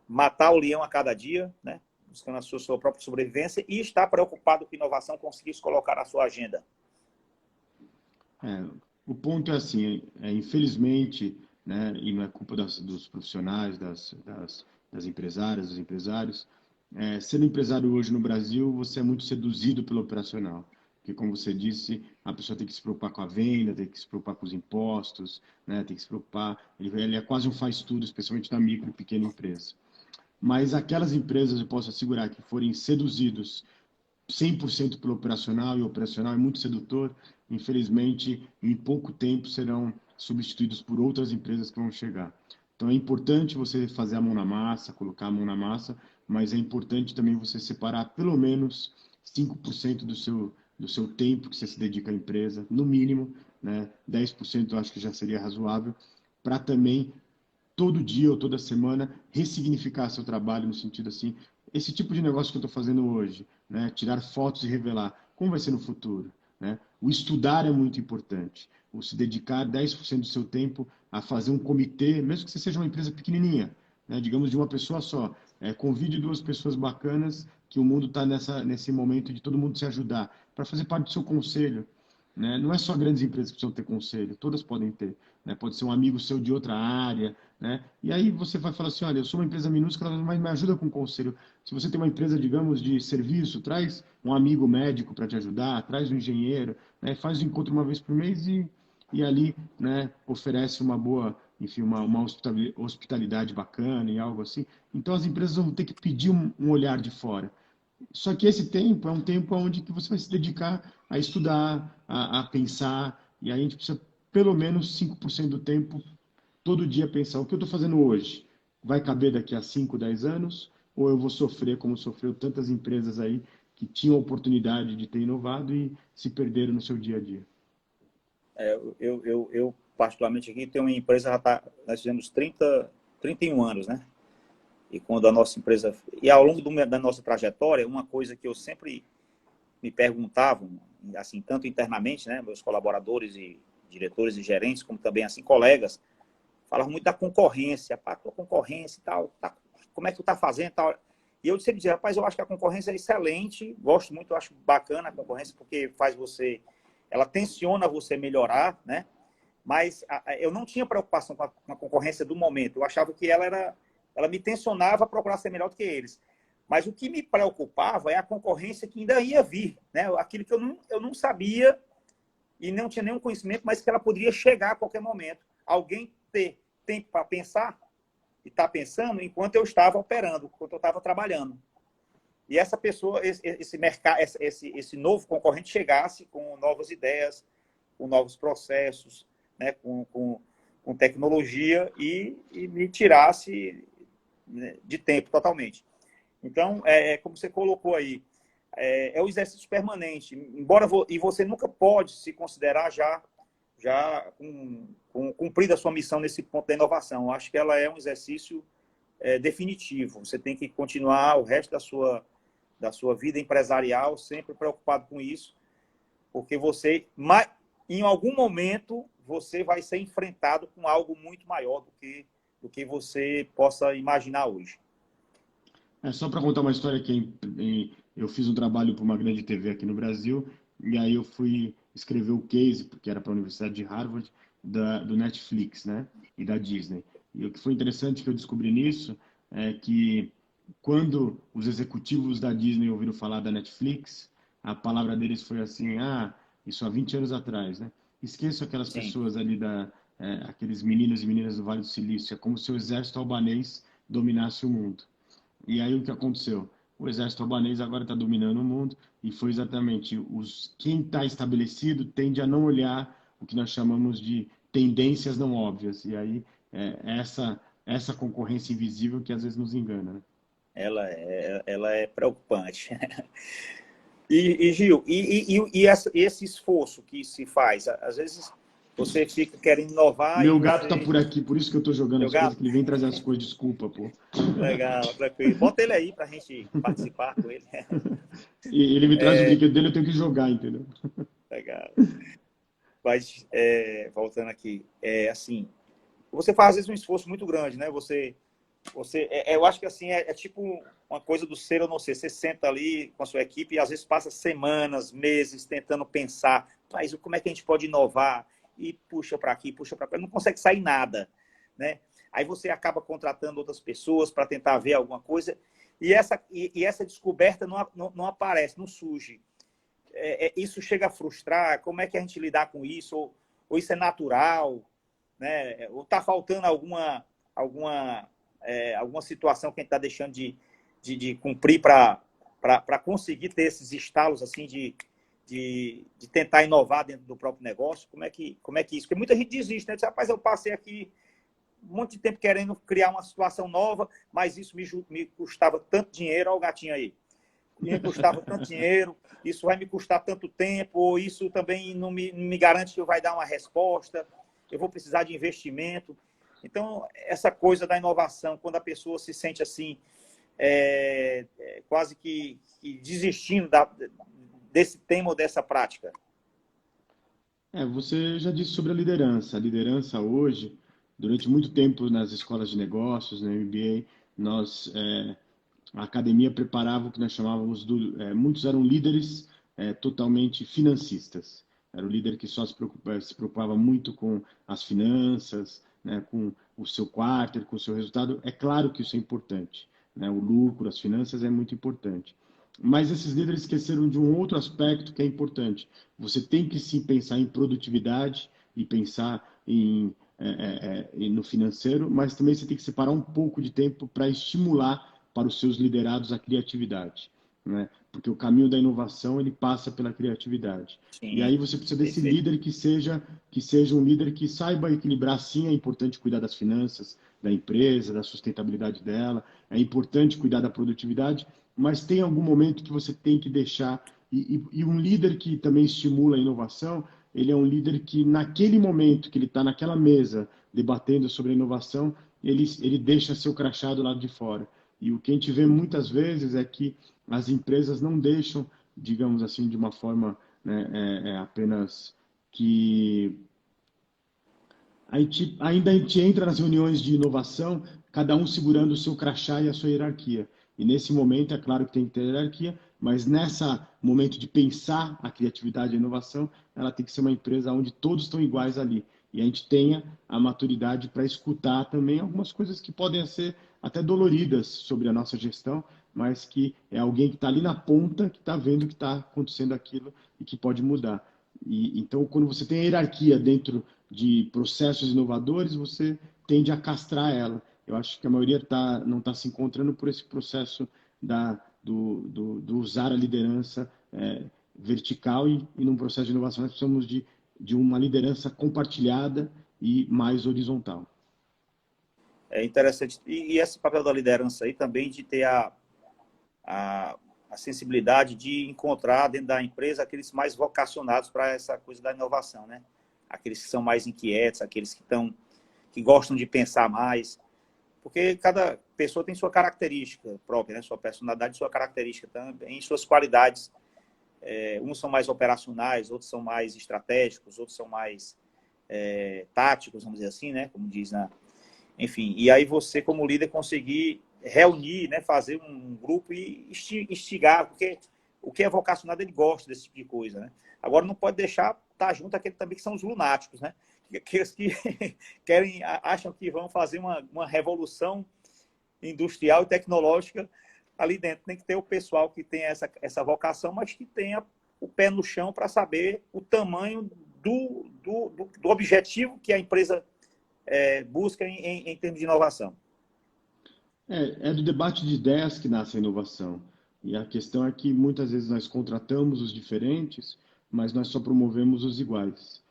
S1: matar o leão a cada dia, né? Buscando a sua própria sobrevivência, e estar preocupado com inovação, conseguir se colocar na sua agenda?
S2: O ponto é assim, infelizmente, né, e não é culpa dos profissionais, das empresárias, dos empresários, sendo empresário hoje no Brasil, você é muito seduzido pelo operacional. Porque, como você disse, a pessoa tem que se preocupar com a venda, tem que se preocupar com os impostos, né, tem que se preocupar... Ele é quase um faz-tudo, especialmente na micro e pequena empresa. Mas aquelas empresas, eu posso assegurar, que forem seduzidos 100% pelo operacional, e o operacional é muito sedutor, infelizmente, em pouco tempo serão substituídos por outras empresas que vão chegar. Então é importante você fazer a mão na massa, colocar a mão na massa, mas é importante também você separar pelo menos 5% do seu tempo que você se dedica à empresa, no mínimo, né? 10% eu acho que já seria razoável, para também todo dia ou toda semana ressignificar seu trabalho no sentido assim, esse tipo de negócio que eu estou fazendo hoje, né? Tirar fotos e revelar, como vai ser no futuro, né? O estudar é muito importante, o se dedicar 10% do seu tempo a fazer um comitê, mesmo que você seja uma empresa pequenininha, né? Digamos de uma pessoa só, convide duas pessoas bacanas, que o mundo está nesse momento de todo mundo se ajudar, para fazer parte do seu conselho, né? Não é só grandes empresas que precisam ter conselho, todas podem ter, né? Pode ser um amigo seu de outra área, né? E aí você vai falar assim, olha, eu sou uma empresa minúscula, mas me ajuda com conselho. Se você tem uma empresa, digamos, de serviço, traz um amigo médico para te ajudar, traz um engenheiro, né? Faz um encontro uma vez por mês e ali, né, oferece uma boa, enfim, uma hospitalidade bacana e algo assim. Então as empresas vão ter que pedir um olhar de fora. Só que esse tempo é um tempo onde que você vai se dedicar a estudar, a pensar, e aí a gente precisa pelo menos 5% do tempo todo dia pensar o que eu estou fazendo hoje. Vai caber daqui a 5, 10 anos? ou eu vou sofrer como sofreu tantas empresas aí que tinham a oportunidade de ter inovado e se perderam no seu dia a dia?
S1: Eu particularmente aqui, tenho uma empresa, nós fizemos 31 anos, né? E quando a nossa empresa... E ao longo da nossa trajetória, uma coisa que eu sempre me perguntavam, assim, tanto internamente, né? Meus colaboradores e diretores e gerentes, como também, assim, colegas, falavam muito da concorrência. Pá, tua concorrência e tal, como é que tu tá fazendo e tal? E eu sempre dizia, rapaz, eu acho que a concorrência é excelente, gosto muito, eu acho bacana a concorrência, porque faz você... Ela tensiona você melhorar, né? Mas eu não tinha preocupação com a concorrência do momento. Eu achava que ela me tensionava a procurar ser melhor do que eles. Mas o que me preocupava é a concorrência que ainda ia vir, né? Aquilo que eu não sabia e não tinha nenhum conhecimento, mas que ela poderia chegar a qualquer momento. Alguém ter tempo para pensar e estar pensando enquanto eu estava operando, enquanto eu estava trabalhando. E essa pessoa, esse mercado, esse novo concorrente chegasse com novas ideias, com novos processos, né, com tecnologia e me tirasse, né, de tempo totalmente. Então, como você colocou aí, é o exercício permanente. E você nunca pode se considerar já cumprida a sua missão nesse ponto da inovação. Eu acho que ela é um exercício definitivo. Você tem que continuar o resto da sua vida empresarial sempre preocupado com isso, porque em algum momento você vai ser enfrentado com algo muito maior do que você possa imaginar hoje.
S2: Só para contar uma história que eu fiz um trabalho para uma grande TV aqui no Brasil, e aí eu fui escrever o case, porque era para a Universidade de Harvard, do Netflix, né? E da Disney. E o que foi interessante que eu descobri nisso é que quando os executivos da Disney ouviram falar da Netflix, a palavra deles foi assim, isso há 20 anos atrás, né? Esqueço aquelas
S1: Sim.
S2: pessoas ali, aqueles meninos e meninas do Vale do Silício, é como se o exército albanês dominasse o mundo. E aí o que aconteceu? O exército albanês agora está dominando o mundo e foi exatamente quem está estabelecido tende a não olhar o que nós chamamos de tendências não óbvias. E aí essa concorrência invisível que às vezes nos engana, né?
S1: Ela é preocupante. Gil, esse esforço que se faz, às vezes você fica querendo inovar e
S2: Meu gato tá
S1: você...
S2: por aqui, por isso que eu tô jogando
S1: Meu
S2: as coisas,
S1: gato?
S2: que ele vem trazer as coisas, desculpa, pô.
S1: Legal, tranquilo. Bota ele aí para a gente participar com ele.
S2: E ele me traz o brinquedo dele, eu tenho que jogar, entendeu?
S1: Legal. Mas, voltando aqui, assim, você faz às vezes um esforço muito grande, né? Eu acho que assim, é tipo uma coisa do ser ou não ser. Você senta ali com a sua equipe e às vezes passa semanas, meses tentando pensar, mas como é que a gente pode inovar? E puxa para aqui, puxa para lá, não consegue sair nada, né? Aí você acaba contratando outras pessoas para tentar ver alguma coisa e essa descoberta não aparece, não surge. Isso chega a frustrar. Como é que a gente lidar com isso? Ou isso é natural, né? Ou está faltando alguma situação que a gente está deixando de cumprir para conseguir ter esses estalos assim de tentar inovar dentro do próprio negócio? Como é que isso? Porque muita gente desiste, né? Diz, rapaz, eu passei aqui um monte de tempo querendo criar uma situação nova, mas isso me custava tanto dinheiro. Olha o gatinho aí. Me custava tanto dinheiro, isso vai me custar tanto tempo, ou isso também não me garante que vai dar uma resposta, eu vou precisar de investimento. Então, essa coisa da inovação, quando a pessoa se sente assim, quase que desistindo desse tema ou dessa prática.
S2: Você já disse sobre a liderança. A liderança hoje, durante muito tempo nas escolas de negócios, na MBA, a academia preparava o que nós chamávamos muitos eram líderes totalmente financistas. Era o líder que só se preocupava muito com as finanças, né, com o seu quarter, com o seu resultado. É claro que isso é importante, né? O lucro, as finanças é muito importante. Mas esses líderes esqueceram de um outro aspecto que é importante. Você tem que sim pensar em produtividade e pensar no financeiro, mas também você tem que separar um pouco de tempo para estimular para os seus liderados a criatividade, né? porque o caminho da inovação ele passa pela criatividade. E aí
S1: Sim,
S2: você precisa desse
S1: perfeito.
S2: líder que seja um líder que saiba equilibrar, sim, é importante cuidar das finanças da empresa, da sustentabilidade dela, é importante cuidar da produtividade, mas tem algum momento que você tem que deixar, e um líder que também estimula a inovação, ele é um líder que naquele momento que ele está naquela mesa debatendo sobre a inovação, ele deixa seu crachá do lado de fora. E o que a gente vê muitas vezes é que as empresas não deixam, digamos assim, de uma forma, né, apenas que ainda a gente entra nas reuniões de inovação, cada um segurando o seu crachá e a sua hierarquia. E nesse momento, é claro que tem que ter hierarquia, mas nessa momento de pensar a criatividade e a inovação, ela tem que ser uma empresa onde todos estão iguais ali. E a gente tenha a maturidade para escutar também algumas coisas que podem ser até doloridas sobre a nossa gestão, mas que é alguém que está ali na ponta, que está vendo que está acontecendo aquilo e que pode mudar. Então, quando você tem a hierarquia dentro de processos inovadores, você tende a castrar ela. Eu acho que a maioria não está se encontrando por esse processo do usar a liderança vertical e num processo de inovação nós precisamos de uma liderança compartilhada e mais horizontal.
S1: É interessante. E esse papel da liderança aí também de ter a, a sensibilidade de encontrar dentro da empresa aqueles mais vocacionados para essa coisa da inovação, né? Aqueles que são mais inquietos, aqueles que gostam de pensar mais, porque cada pessoa tem sua característica própria, né? Sua personalidade, sua característica também, suas qualidades. Uns são mais operacionais, outros são mais estratégicos, outros são mais táticos, vamos dizer assim, né? Como diz enfim, e aí você, como líder, conseguir reunir, né, fazer um grupo e instigar, porque o que é vocacionado, ele gosta desse tipo de coisa, né? Agora, não pode deixar estar junto aquele também que são os lunáticos, né? Aqueles que acham que vão fazer uma revolução industrial e tecnológica ali dentro. Tem que ter o pessoal que tem essa vocação, mas que tenha o pé no chão para saber o tamanho do objetivo que a empresa busca em termos de inovação.
S2: É do debate de ideias que nasce a inovação. E a questão é que muitas vezes nós contratamos os diferentes, mas nós só promovemos os iguais.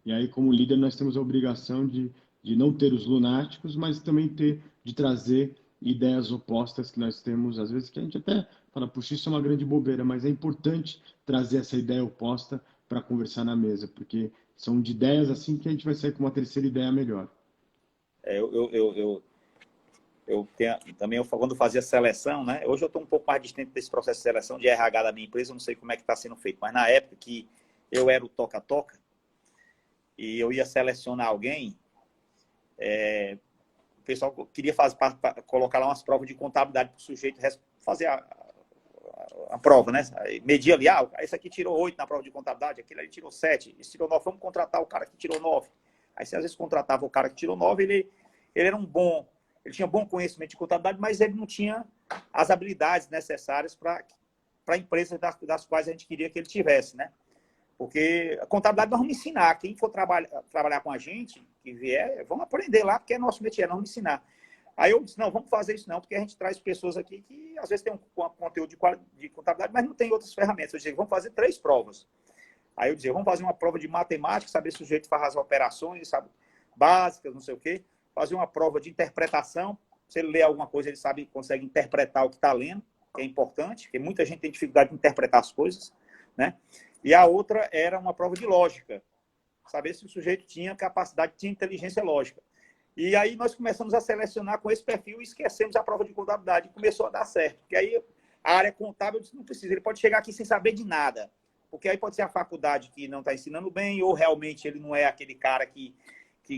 S2: E aí, como líder, nós temos a obrigação de não ter os lunáticos, mas também de trazer ideias opostas que nós temos, às vezes, que a gente até fala, puxa, isso é uma grande bobeira, mas é importante trazer essa ideia oposta para conversar na mesa, porque são de ideias assim que a gente vai sair com uma terceira ideia melhor.
S1: Quando fazia seleção, né? Hoje eu estou um pouco mais distante desse processo de seleção de RH da minha empresa, eu não sei como é que está sendo feito, mas na época que eu era o toca-toca e eu ia selecionar alguém, o pessoal queria colocar lá umas provas de contabilidade para o sujeito fazer a prova, né? Medir ali, esse aqui tirou 8 na prova de contabilidade, aquele ali tirou 7, esse tirou 9, vamos contratar o cara que tirou 9. Aí você às vezes contratava o cara que tirou 9, ele era ele tinha bom conhecimento de contabilidade, mas ele não tinha as habilidades necessárias para a empresa das quais a gente queria que ele tivesse, né? Porque a contabilidade nós vamos ensinar. Quem for trabalhar com a gente, que vier, vamos aprender lá, porque é nosso métier, nós vamos ensinar. Aí eu disse, não, vamos fazer isso não, porque a gente traz pessoas aqui que às vezes tem um conteúdo de contabilidade, mas não tem outras ferramentas. Eu disse, vamos fazer 3 provas. Aí eu dizia, vamos fazer uma prova de matemática, saber se o sujeito faz as operações, sabe, básicas, não sei o quê. Fazer uma prova de interpretação, se ele lê alguma coisa, ele consegue interpretar o que está lendo, que é importante, porque muita gente tem dificuldade de interpretar as coisas, né? E a outra era uma prova de lógica, saber se o sujeito tinha capacidade, tinha inteligência lógica. E aí nós começamos a selecionar com esse perfil e esquecemos a prova de contabilidade, e começou a dar certo. Porque aí a área contábil, eu disse, não precisa, ele pode chegar aqui sem saber de nada, porque aí pode ser a faculdade que não está ensinando bem, ou realmente ele não é aquele cara que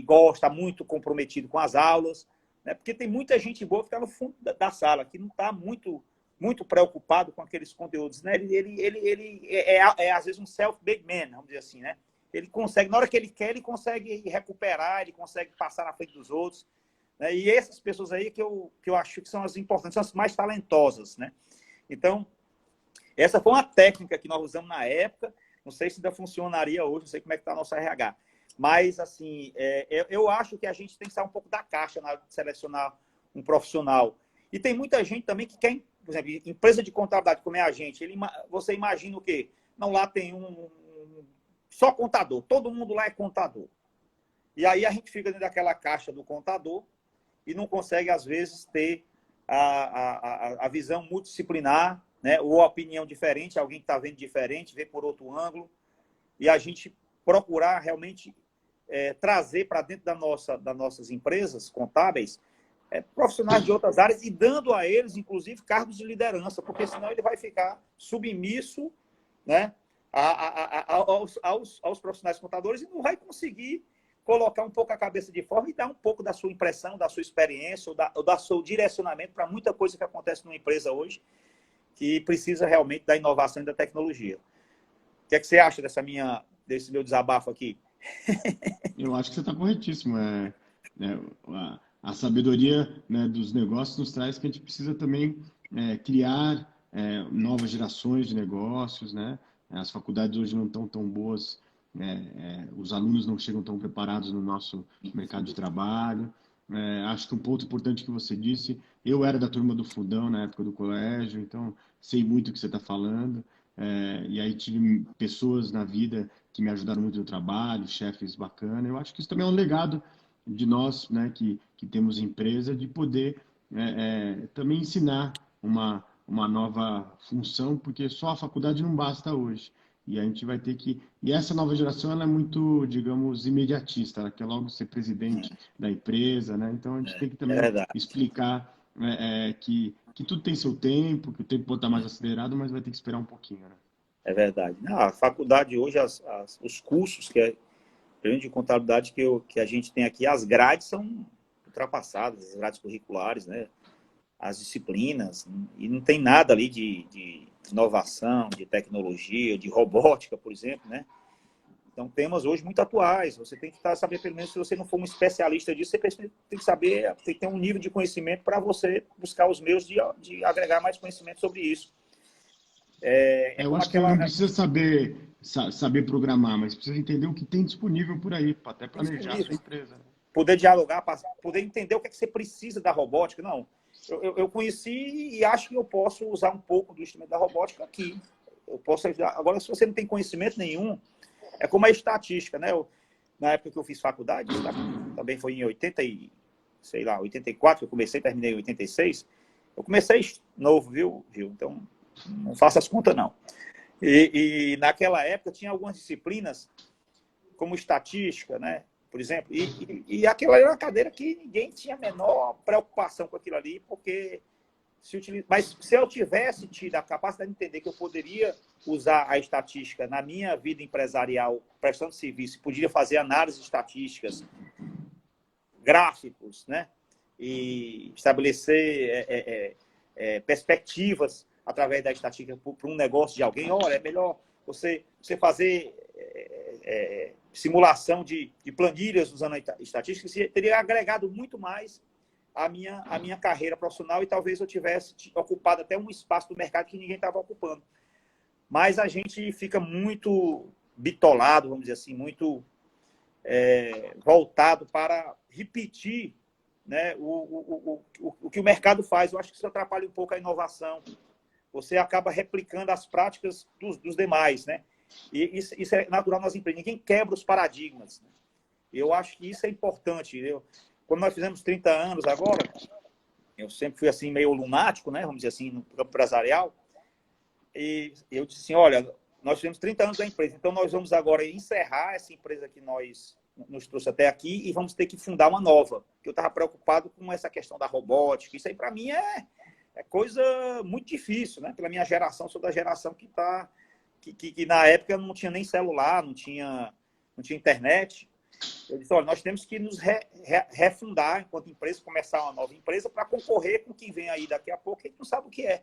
S1: gosta, muito comprometido com as aulas, né? Porque tem muita gente boa que está no fundo da sala, que não está muito preocupado com aqueles conteúdos, né? Ele às vezes um self-made man, vamos dizer assim, né? Ele consegue, na hora que ele quer, ele consegue recuperar, ele consegue passar na frente dos outros, né? E essas pessoas aí que eu acho que são as importantes, são as mais talentosas, né? Então, essa foi uma técnica que nós usamos na época, não sei se ainda funcionaria hoje, não sei como é que está a nossa RH. Mas, assim, eu acho que a gente tem que sair um pouco da caixa na hora de selecionar um profissional. E tem muita gente também que quer por exemplo, empresa de contabilidade, como é a gente, você imagina o quê? Não, lá tem só contador, todo mundo lá é contador. E aí a gente fica dentro daquela caixa do contador e não consegue, às vezes, ter a visão multidisciplinar, né? Ou a opinião diferente, alguém que está vendo diferente, vê por outro ângulo, e a gente procurar realmente trazer para dentro das nossas empresas contábeis profissionais de outras áreas e dando a eles, inclusive, cargos de liderança, porque senão ele vai ficar submisso, né, aos profissionais contadores e não vai conseguir colocar um pouco a cabeça de forma e dar um pouco da sua impressão, da sua experiência, ou da seu direcionamento para muita coisa que acontece numa empresa hoje, que precisa realmente da inovação e da tecnologia. O que é que você acha desse meu desabafo aqui?
S2: Eu acho que você está corretíssimo. A sabedoria, né, dos negócios nos traz que a gente precisa também criar novas gerações de negócios, né? As faculdades hoje não estão tão boas, os alunos não chegam tão preparados no nosso mercado de trabalho. Acho que um ponto importante que você disse, eu era da turma do fundão na época do colégio, então sei muito o que você está falando. E aí tive pessoas na vida que me ajudaram muito no trabalho, chefes bacanas. Eu acho que isso também é um legado de nós, né, que temos empresa, de poder também ensinar uma nova função, porque só a faculdade não basta hoje. E a gente vai ter que... E essa nova geração, ela é muito, digamos, imediatista. Ela quer logo ser presidente da empresa, né? Então, a gente tem que também explicar que tudo tem seu tempo, que o tempo pode estar mais acelerado, mas vai ter que esperar um pouquinho, né?
S1: É verdade. Não, a faculdade hoje, os cursos de contabilidade que a gente tem aqui, as grades são ultrapassadas, as grades curriculares, né? As disciplinas, e não tem nada ali de inovação, de tecnologia, de robótica, por exemplo, né? Então, temas hoje muito atuais. Você tem que saber, pelo menos, se você não for um especialista disso, você tem que saber, tem que ter um nível de conhecimento para você buscar os meios de agregar mais conhecimento sobre isso.
S2: Eu acho que não precisa saber programar, mas precisa entender o que tem disponível por aí, para até planejar a sua empresa.
S1: Poder dialogar, poder entender o que é que você precisa da robótica. Não, eu conheci e acho que eu posso usar um pouco do instrumento da robótica aqui. Eu posso ajudar. Agora, se você não tem conhecimento nenhum, é como a estatística, né? Na época que eu fiz faculdade, também foi em 84, eu comecei, terminei em 86. Eu comecei novo, viu, Gil? Então, não faça as contas, não. E naquela época tinha algumas disciplinas, como estatística, né? Por exemplo, e aquela era uma cadeira que ninguém tinha a menor preocupação com aquilo ali, porque mas se eu tivesse tido a capacidade de entender que eu poderia usar a estatística na minha vida empresarial, prestando serviço, podia fazer análises estatísticas, gráficos, né? E estabelecer perspectivas através da estatística para um negócio de alguém. Olha, é melhor você fazer simulação de planilhas usando a estatística, você teria agregado muito mais a minha carreira profissional e talvez eu tivesse ocupado até um espaço do mercado que ninguém estava ocupando. Mas a gente fica muito bitolado, vamos dizer assim, muito voltado para repetir, né, o que o mercado faz. Eu acho que isso atrapalha um pouco a inovação. Você acaba replicando as práticas dos demais, né? E isso é natural nas empresas. Ninguém quebra os paradigmas. Né? Eu acho que isso é importante. Quando nós fizemos 30 anos agora, eu sempre fui assim meio lunático, né? Vamos dizer assim, no campo empresarial. E eu disse assim, olha, nós fizemos 30 anos da empresa, então nós vamos agora encerrar essa empresa que nos trouxe até aqui e vamos ter que fundar uma nova. Eu estava preocupado com essa questão da robótica. Isso aí, para mim, é coisa muito difícil, né? Pela minha geração, sou da geração que na época não tinha nem celular, não tinha internet. Eu disse, olha, nós temos que nos refundar enquanto empresa, começar uma nova empresa para concorrer com quem vem aí daqui a pouco, que a gente não sabe o que é.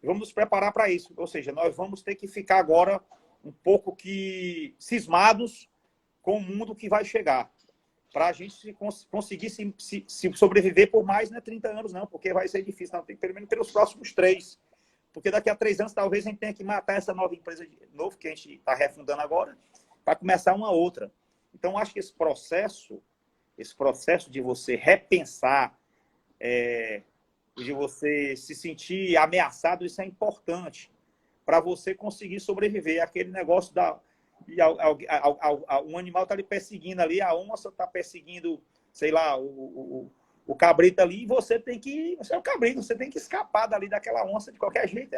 S1: Vamos nos preparar para isso. Ou seja, nós vamos ter que ficar agora um pouco cismados com o mundo que vai chegar, para a gente conseguir se sobreviver por mais, não é 30 anos, não, porque vai ser difícil, não, tem pelo menos pelos próximos 3. Porque daqui a 3 anos, talvez a gente tenha que matar essa nova empresa novo que a gente está refundando agora, para começar uma outra. Então, acho que esse processo de você repensar de você se sentir ameaçado, isso é importante para você conseguir sobreviver. Aquele negócio um animal está lhe perseguindo ali, a onça está perseguindo, sei lá, o cabrito ali, e você é o cabrito, você tem que escapar dali daquela onça de qualquer jeito.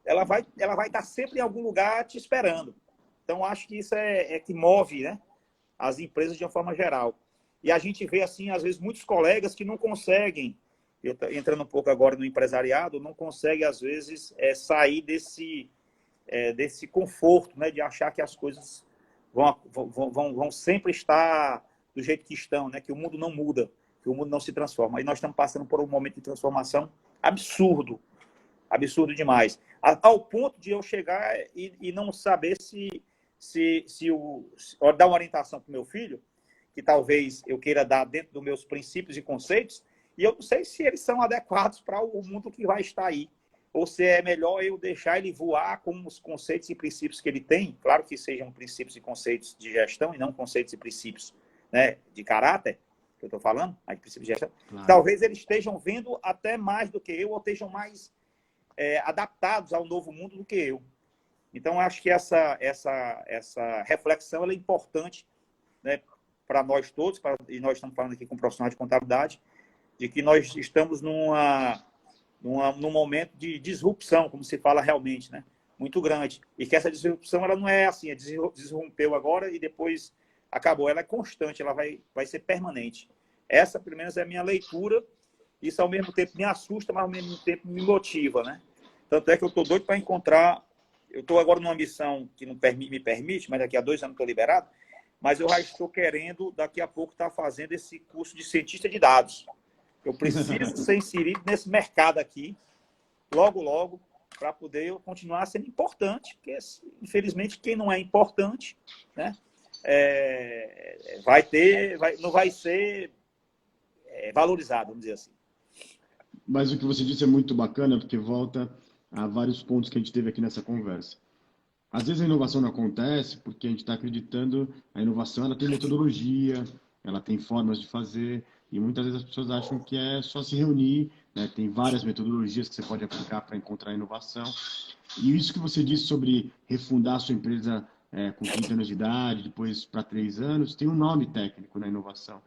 S1: Ela vai estar sempre em algum lugar te esperando. Então, acho que isso é que move, né, as empresas de uma forma geral. E a gente vê, assim, às vezes, muitos colegas que não conseguem, entrando um pouco agora no empresariado, não conseguem, às vezes, sair desse conforto, né, de achar que as coisas vão sempre estar do jeito que estão, né, que o mundo não muda, que o mundo não se transforma. E nós estamos passando por um momento de transformação absurdo demais, ao ponto de eu chegar e não saber dar uma orientação para o meu filho, que talvez eu queira dar dentro dos meus princípios e conceitos, e eu não sei se eles são adequados para o mundo que vai estar aí, ou se é melhor eu deixar ele voar com os conceitos e princípios que ele tem, claro que sejam princípios e conceitos de gestão e não conceitos e princípios, né, de caráter, que eu estou falando, mas princípios de gestão. Claro. Talvez eles estejam vendo até mais do que eu, ou estejam mais adaptados ao novo mundo do que eu. Então, acho que essa reflexão ela é importante, né, para nós todos, e nós estamos falando aqui com profissionais de contabilidade, de que nós estamos num momento de disrupção, como se fala realmente, né, muito grande. E que essa disrupção ela não é assim, disrompeu agora e depois acabou. Ela é constante, ela vai ser permanente. Essa, pelo menos, é a minha leitura. Isso, ao mesmo tempo, me assusta, mas, ao mesmo tempo, me motiva, né? Tanto é que eu estou doido para encontrar... Eu estou agora numa missão que não me permite, mas daqui a 2 anos estou liberado, mas eu já estou querendo, daqui a pouco, estar fazendo esse curso de cientista de dados. Eu preciso ser inserido nesse mercado aqui, logo, para poder eu continuar sendo importante, porque, infelizmente, quem não é importante, né, não vai ser valorizado, vamos dizer assim.
S2: Mas o que você disse é muito bacana, porque volta a vários pontos que a gente teve aqui nessa conversa. Às vezes a inovação não acontece porque a gente está acreditando, a inovação ela tem metodologia, ela tem formas de fazer, e muitas vezes as pessoas acham que é só se reunir, né? Tem várias metodologias que você pode aplicar para encontrar inovação. E isso que você disse sobre refundar a sua empresa com 30 anos de idade, depois para 3 anos, tem um nome técnico na inovação.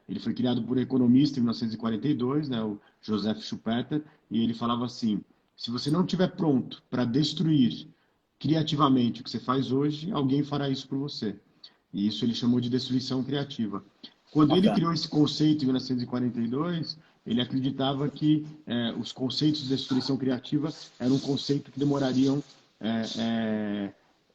S2: Ele foi criado por um economista em 1942, né, o Joseph Schumpeter, e ele falava assim: se você não estiver pronto para destruir criativamente o que você faz hoje, alguém fará isso por você. E isso ele chamou de destruição criativa. Quando ele criou esse conceito em 1942, ele acreditava que os conceitos de destruição criativa eram um conceito que demorariam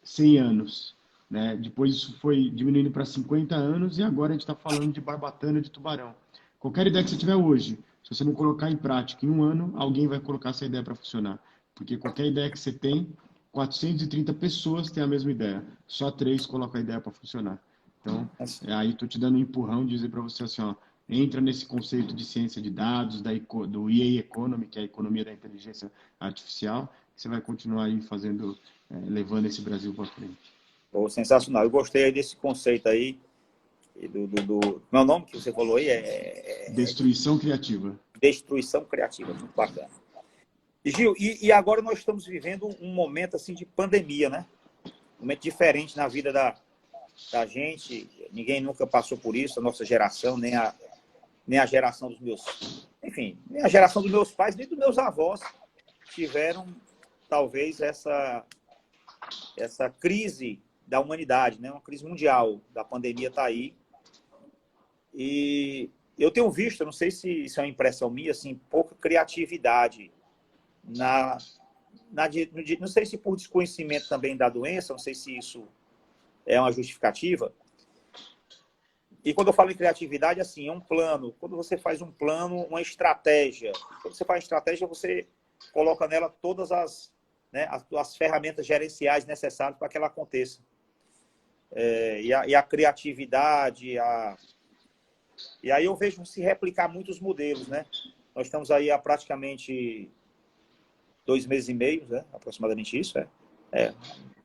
S2: 100 anos. Né? Depois isso foi diminuindo para 50 anos e agora a gente está falando de barbatana de tubarão. Qualquer ideia que você tiver hoje, se você não colocar em prática em 1 ano, alguém vai colocar essa ideia para funcionar. Porque qualquer ideia que você tem, 430 pessoas têm a mesma ideia. Só 3 colocam a ideia para funcionar. Então, aí estou te dando um empurrão de dizer para você assim, ó, entra nesse conceito de ciência de dados, do EA Economy, que é a economia da inteligência artificial, você vai continuar aí levando esse Brasil para frente.
S1: Oh, sensacional. Eu gostei desse conceito aí. Meu nome que você falou aí
S2: Destruição criativa.
S1: Destruição criativa, muito bacana. Gil, e agora nós estamos vivendo um momento assim de pandemia, né? Um momento diferente na vida da gente. Ninguém nunca passou por isso, a nossa geração, nem a geração dos meus... Enfim, nem a geração dos meus pais, nem dos meus avós tiveram, talvez, essa crise da humanidade, né? Uma crise mundial. Da pandemia está aí. E eu tenho visto, eu não sei se isso é uma impressão minha, assim, pouca criatividade não sei se por desconhecimento também da doença, não sei se isso é uma justificativa. E quando eu falo em criatividade, assim, é um plano. Quando você faz um plano, uma estratégia. Quando você faz uma estratégia, você coloca nela todas as ferramentas gerenciais necessárias para que ela aconteça. E a criatividade, e aí eu vejo se replicar muitos modelos, né? Nós estamos aí há praticamente 2 meses e meio, né? Aproximadamente isso,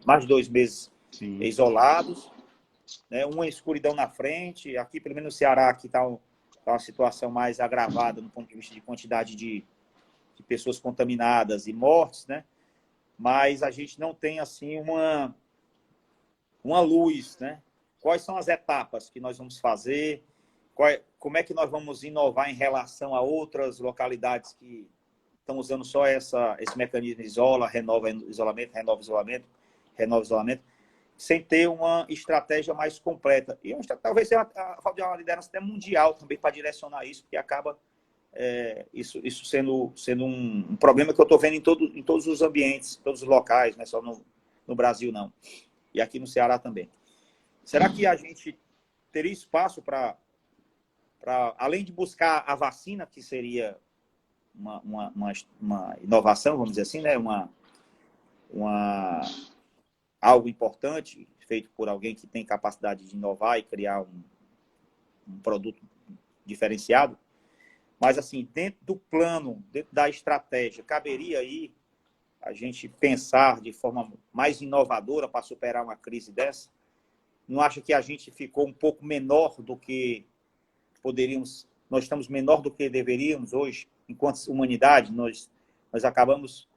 S1: mais de 2 meses Sim. isolados, né? Uma escuridão na frente. Aqui, pelo menos no Ceará, aqui está está uma situação mais agravada no ponto de vista de quantidade de pessoas contaminadas e mortes, né? Mas a gente não tem, assim, uma luz, né? Quais são as etapas que nós vamos fazer? Como é que nós vamos inovar em relação a outras localidades que estão usando só esse mecanismo isola, renova isolamento, renova isolamento, renova isolamento, sem ter uma estratégia mais completa. E talvez seja a falta de uma liderança até mundial também para direcionar isso, porque acaba isso sendo um problema que eu estou vendo em todos os ambientes, todos os locais, não é só no Brasil, não. E aqui no Ceará também. Será que a gente teria espaço para, além de buscar a vacina, que seria uma inovação, vamos dizer assim, né? Algo importante, feito por alguém que tem capacidade de inovar e criar um produto diferenciado. Mas, assim, dentro do plano, dentro da estratégia, caberia aí a gente pensar de forma mais inovadora para superar uma crise dessa? Não acha que a gente ficou um pouco menor do que poderíamos? Nós estamos menor do que deveríamos hoje, enquanto humanidade. Nós acabamos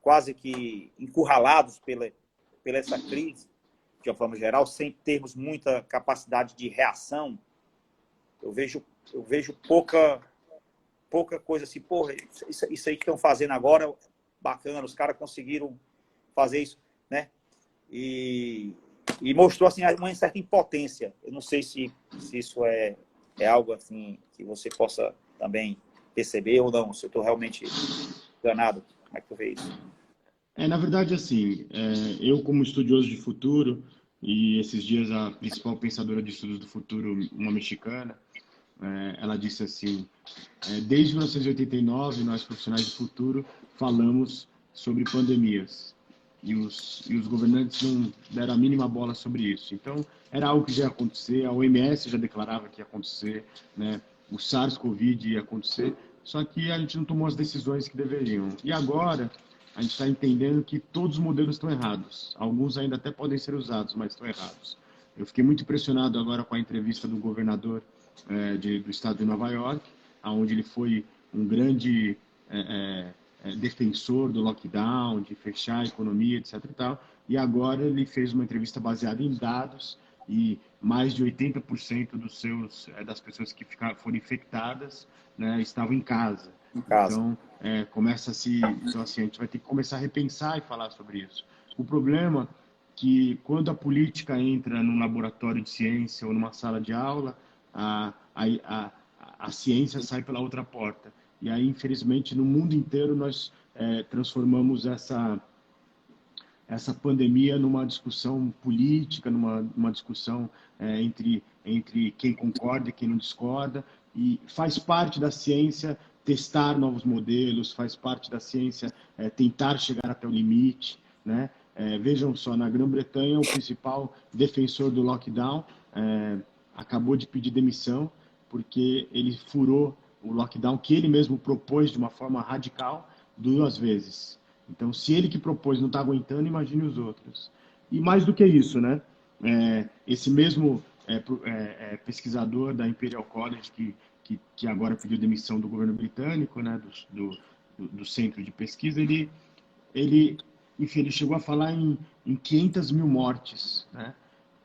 S1: quase que encurralados pela essa crise, de uma forma geral, sem termos muita capacidade de reação. Eu vejo pouca coisa assim, porra, isso aí que estão fazendo agora, bacana, os caras conseguiram fazer isso, né? E mostrou, assim, uma certa impotência. Eu não sei se isso é algo, assim, que você possa também perceber ou não, se eu estou realmente enganado. Como é que tu vê isso?
S2: Na verdade, assim, eu como estudioso de futuro, e esses dias a principal pensadora de estudos do futuro, uma mexicana, ela disse assim, desde 1989, nós profissionais de futuro falamos sobre pandemias, e os governantes não deram a mínima bola sobre isso. Então, era algo que já ia acontecer, a OMS já declarava que ia acontecer, né? O SARS-CoV ia acontecer, só que a gente não tomou as decisões que deveriam. E agora, a gente está entendendo que todos os modelos estão errados. Alguns ainda até podem ser usados, mas estão errados. Eu fiquei muito impressionado agora com a entrevista do governador do estado de Nova York, onde ele foi um grande defensor do lockdown, de fechar a economia, etc. E agora ele fez uma entrevista baseada em dados e mais de 80% das pessoas que foram infectadas, né, estavam em casa.
S1: Em casa.
S2: Então, então, assim, a gente vai ter que começar a repensar e falar sobre isso. O problema é que quando a política entra num laboratório de ciência ou numa sala de aula, a ciência sai pela outra porta. E aí, infelizmente, no mundo inteiro nós transformamos essa pandemia numa discussão política, numa discussão entre quem concorda e quem não discorda, e faz parte da ciência testar novos modelos, faz parte da ciência tentar chegar até o limite, né? Vejam só, na Grã-Bretanha, o principal defensor do lockdown acabou de pedir demissão porque ele furou o lockdown que ele mesmo propôs de uma forma radical 2 vezes. Então, se ele que propôs não está aguentando, imagine os outros. E mais do que isso, né? Esse mesmo pesquisador da Imperial College, que agora pediu demissão do governo britânico, né? do centro de pesquisa, enfim, ele chegou a falar em 500 mil mortes, né?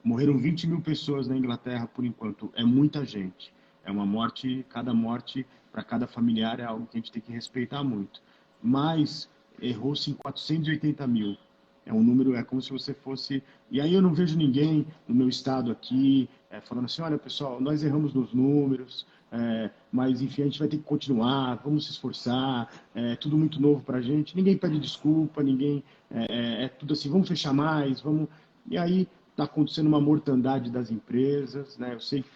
S2: Morreram 20 mil pessoas na Inglaterra, por enquanto. É muita gente. É uma morte, cada morte para cada familiar é algo que a gente tem que respeitar muito. Mas errou-se em 480 mil. É um número, é como se você fosse... E aí eu não vejo ninguém no meu estado aqui falando assim, olha, pessoal, nós erramos nos números, mas, enfim, a gente vai ter que continuar, vamos se esforçar, tudo muito novo para a gente. Ninguém pede desculpa, ninguém... tudo assim, vamos fechar mais, vamos... E aí está acontecendo uma mortandade das empresas, né? Eu sei que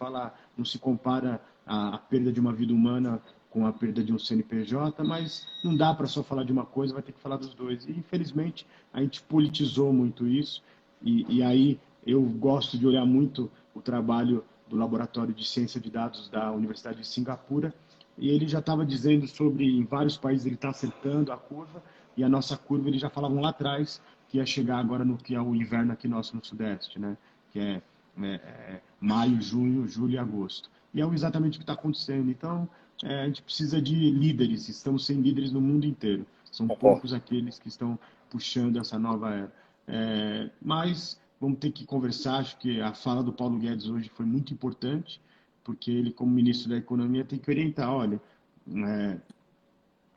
S2: não se compara a perda de uma vida humana com a perda de um CNPJ, mas não dá para só falar de uma coisa, vai ter que falar dos dois. E, infelizmente, a gente politizou muito isso, e aí eu gosto de olhar muito o trabalho do Laboratório de Ciência de Dados da Universidade de Singapura, e ele já estava dizendo sobre, em vários países ele está acertando a curva, e a nossa curva, eles já falavam lá atrás que ia chegar agora no que é o inverno aqui nosso no Sudeste, né? Que é maio, junho, julho e agosto. e é exatamente o que está acontecendo. Então, a gente precisa de líderes, estamos sem líderes no mundo inteiro. São
S1: Concordo.
S2: poucos aqueles que estão puxando essa nova era. Mas vamos ter que conversar, acho que a fala do Paulo Guedes hoje foi muito importante, porque ele, como ministro da Economia, tem que orientar, olha,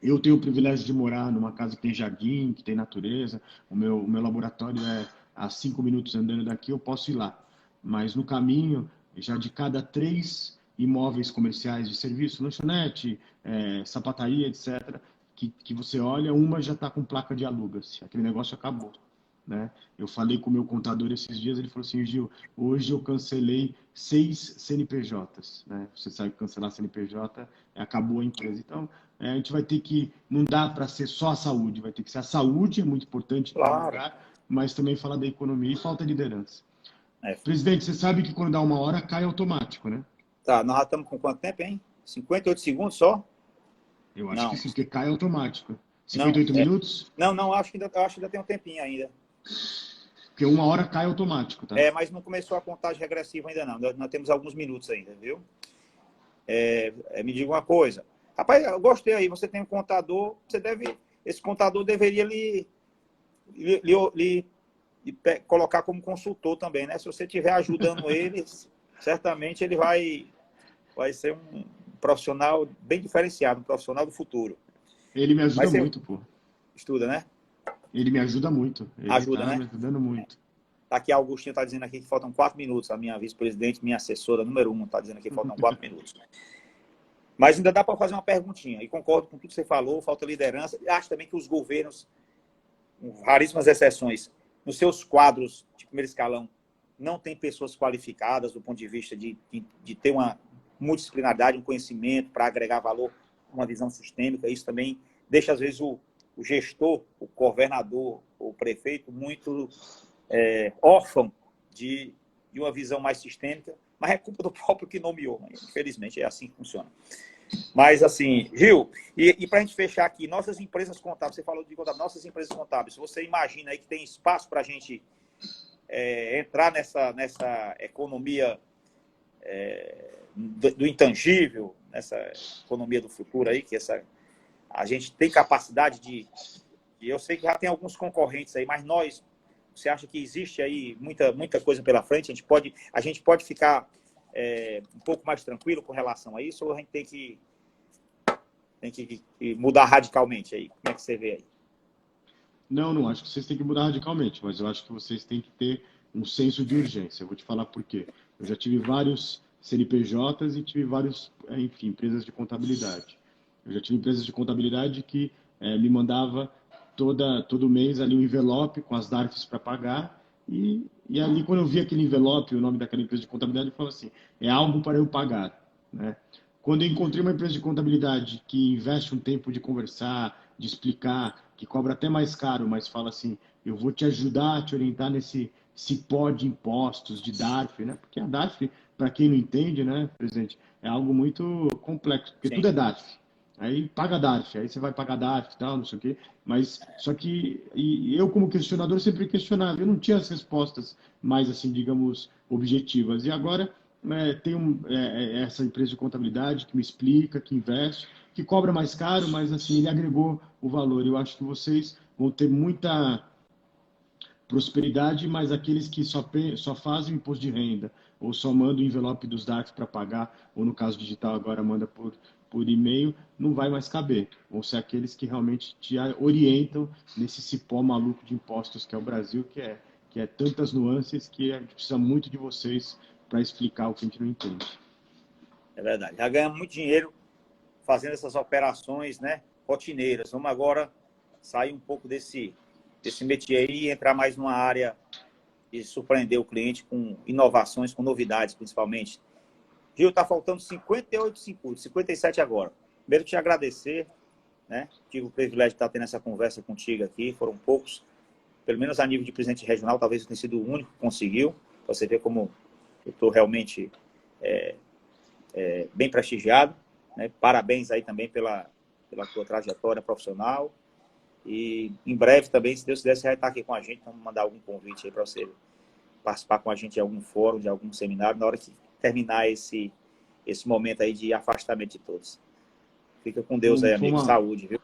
S2: eu tenho o privilégio de morar numa casa que tem jardim, que tem natureza, o meu laboratório é a 5 minutos andando daqui, eu posso ir lá. Mas no caminho, já de cada 3 imóveis comerciais de serviço, lanchonete, sapataria, etc., que você olha, uma já está com placa de aluga-se. Aquele negócio acabou. Né? Eu falei com o meu contador esses dias, ele falou assim, Gil, hoje eu cancelei 6 CNPJs. Né? Você sabe que cancelar CNPJ acabou a empresa. Então, a gente vai ter que, não dá para ser só a saúde, vai ter que ser a saúde, é muito importante em primeiro
S1: Claro.
S2: lugar, mas também falar da economia e falta liderança.
S1: É.
S2: Presidente, você sabe que quando dá 1 hora cai automático, né?
S1: Tá, nós já estamos com quanto tempo, hein? 58 segundos só?
S2: Eu acho que
S1: Não,
S2: sim, porque cai automático.
S1: não,
S2: 58 minutos?
S1: não, acho que ainda tem um tempinho ainda.
S2: Porque 1 hora cai automático, tá?
S1: Mas não começou a contagem regressiva ainda não. Nós temos alguns minutos ainda, viu? Me diga uma coisa. Rapaz, eu gostei aí, você tem um contador, esse contador deveria lhe colocar como consultor também, né? Se você estiver ajudando ele, certamente ele vai ser um profissional bem diferenciado, um profissional do futuro.
S2: Ele me ajuda
S1: Mas você
S2: muito, pô.
S1: estuda, né?
S2: Ele me ajuda muito. Ele
S1: Ajuda,
S2: tá
S1: né?
S2: me ajudando muito.
S1: Aqui a Augustinha está dizendo aqui que faltam 4 minutos. A minha vice-presidente, minha assessora número 1, está dizendo aqui que faltam 4 minutos. Mas ainda dá para fazer uma perguntinha. E concordo com tudo que você falou, falta liderança. E acho também que os governos, com raríssimas exceções, nos seus quadros de primeiro escalão, não tem pessoas qualificadas do ponto de vista de ter uma multidisciplinaridade, um conhecimento para agregar valor, uma visão sistêmica. Isso também deixa, às vezes, o gestor, o governador, o prefeito, muito órfão de uma visão mais sistêmica, mas é culpa do próprio que nomeou. Infelizmente, é assim que funciona. Mas, assim, Gil, e para a gente fechar aqui, nossas empresas contábeis, você falou de contábeis, nossas empresas contábeis, você imagina aí que tem espaço para a gente entrar nessa economia do intangível, nessa economia do futuro aí, que a gente tem capacidade eu sei que já tem alguns concorrentes aí, mas você acha que existe aí muita coisa pela frente? A gente pode ficar um pouco mais tranquilo com relação a isso, ou a gente tem que mudar radicalmente aí? Como é que você vê aí?
S2: Não acho que vocês têm que mudar radicalmente, mas eu acho que vocês têm que ter um senso de urgência. Eu vou te falar por quê. Eu já tive vários CNPJs e tive vários, enfim, empresas de contabilidade. Eu já tive empresas de contabilidade que me mandava todo mês ali um envelope com as DARFs para pagar e ali quando eu vi aquele envelope, o nome daquela empresa de contabilidade, eu falava assim, é algo para eu pagar, né? Quando eu encontrei uma empresa de contabilidade que investe um tempo de conversar, de explicar, que cobra até mais caro, mas fala assim, eu vou te ajudar, te orientar nesse cipó de impostos, de DARF, né? Porque a DARF, para quem não entende, né, presidente, é algo muito complexo, porque
S1: Sim,
S2: tudo é DARF. Aí paga DARF, aí você vai pagar DARF e tal, não sei o quê. Mas, só que eu como questionador sempre questionava, eu não tinha as respostas mais, assim, digamos, objetivas. E agora tem essa empresa de contabilidade que me explica, que investe, que cobra mais caro, mas assim, ele agregou o valor. Eu acho que vocês vão ter muita prosperidade, mas aqueles que só fazem imposto de renda, ou só mandam o envelope dos DARFs para pagar, ou no caso digital agora manda por e-mail, não vai mais caber. Vão ser aqueles que realmente te orientam nesse cipó maluco de impostos que é o Brasil, que é tantas nuances que a gente precisa muito de vocês para explicar o que a gente não entende.
S1: é verdade. Já ganhamos muito dinheiro fazendo essas operações, né, rotineiras. Vamos agora sair um pouco desse métier aí e entrar mais numa área de surpreender o cliente com inovações, com novidades, principalmente. Gil, está faltando 58 segundos, 57 agora. Primeiro, te agradecer, né? Tive o privilégio de estar tendo essa conversa contigo aqui. Foram poucos, pelo menos a nível de presidente regional, talvez eu tenha sido o único que conseguiu. Você vê como eu estou realmente bem prestigiado. Né? Parabéns aí também pela tua trajetória profissional. E em breve também, se Deus quiser, você vai estar aqui com a gente. Vamos mandar algum convite aí para você participar com a gente de algum fórum, de algum seminário, na hora que terminar esse esse momento aí de afastamento de todos. Fica com Deus aí, amigo. Saúde, viu?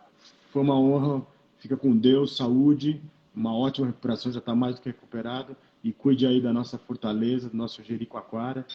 S2: Foi uma honra. Fica com Deus, saúde, uma ótima recuperação, já está mais do que recuperado. E cuide aí da nossa fortaleza, do nosso Jericoacoara.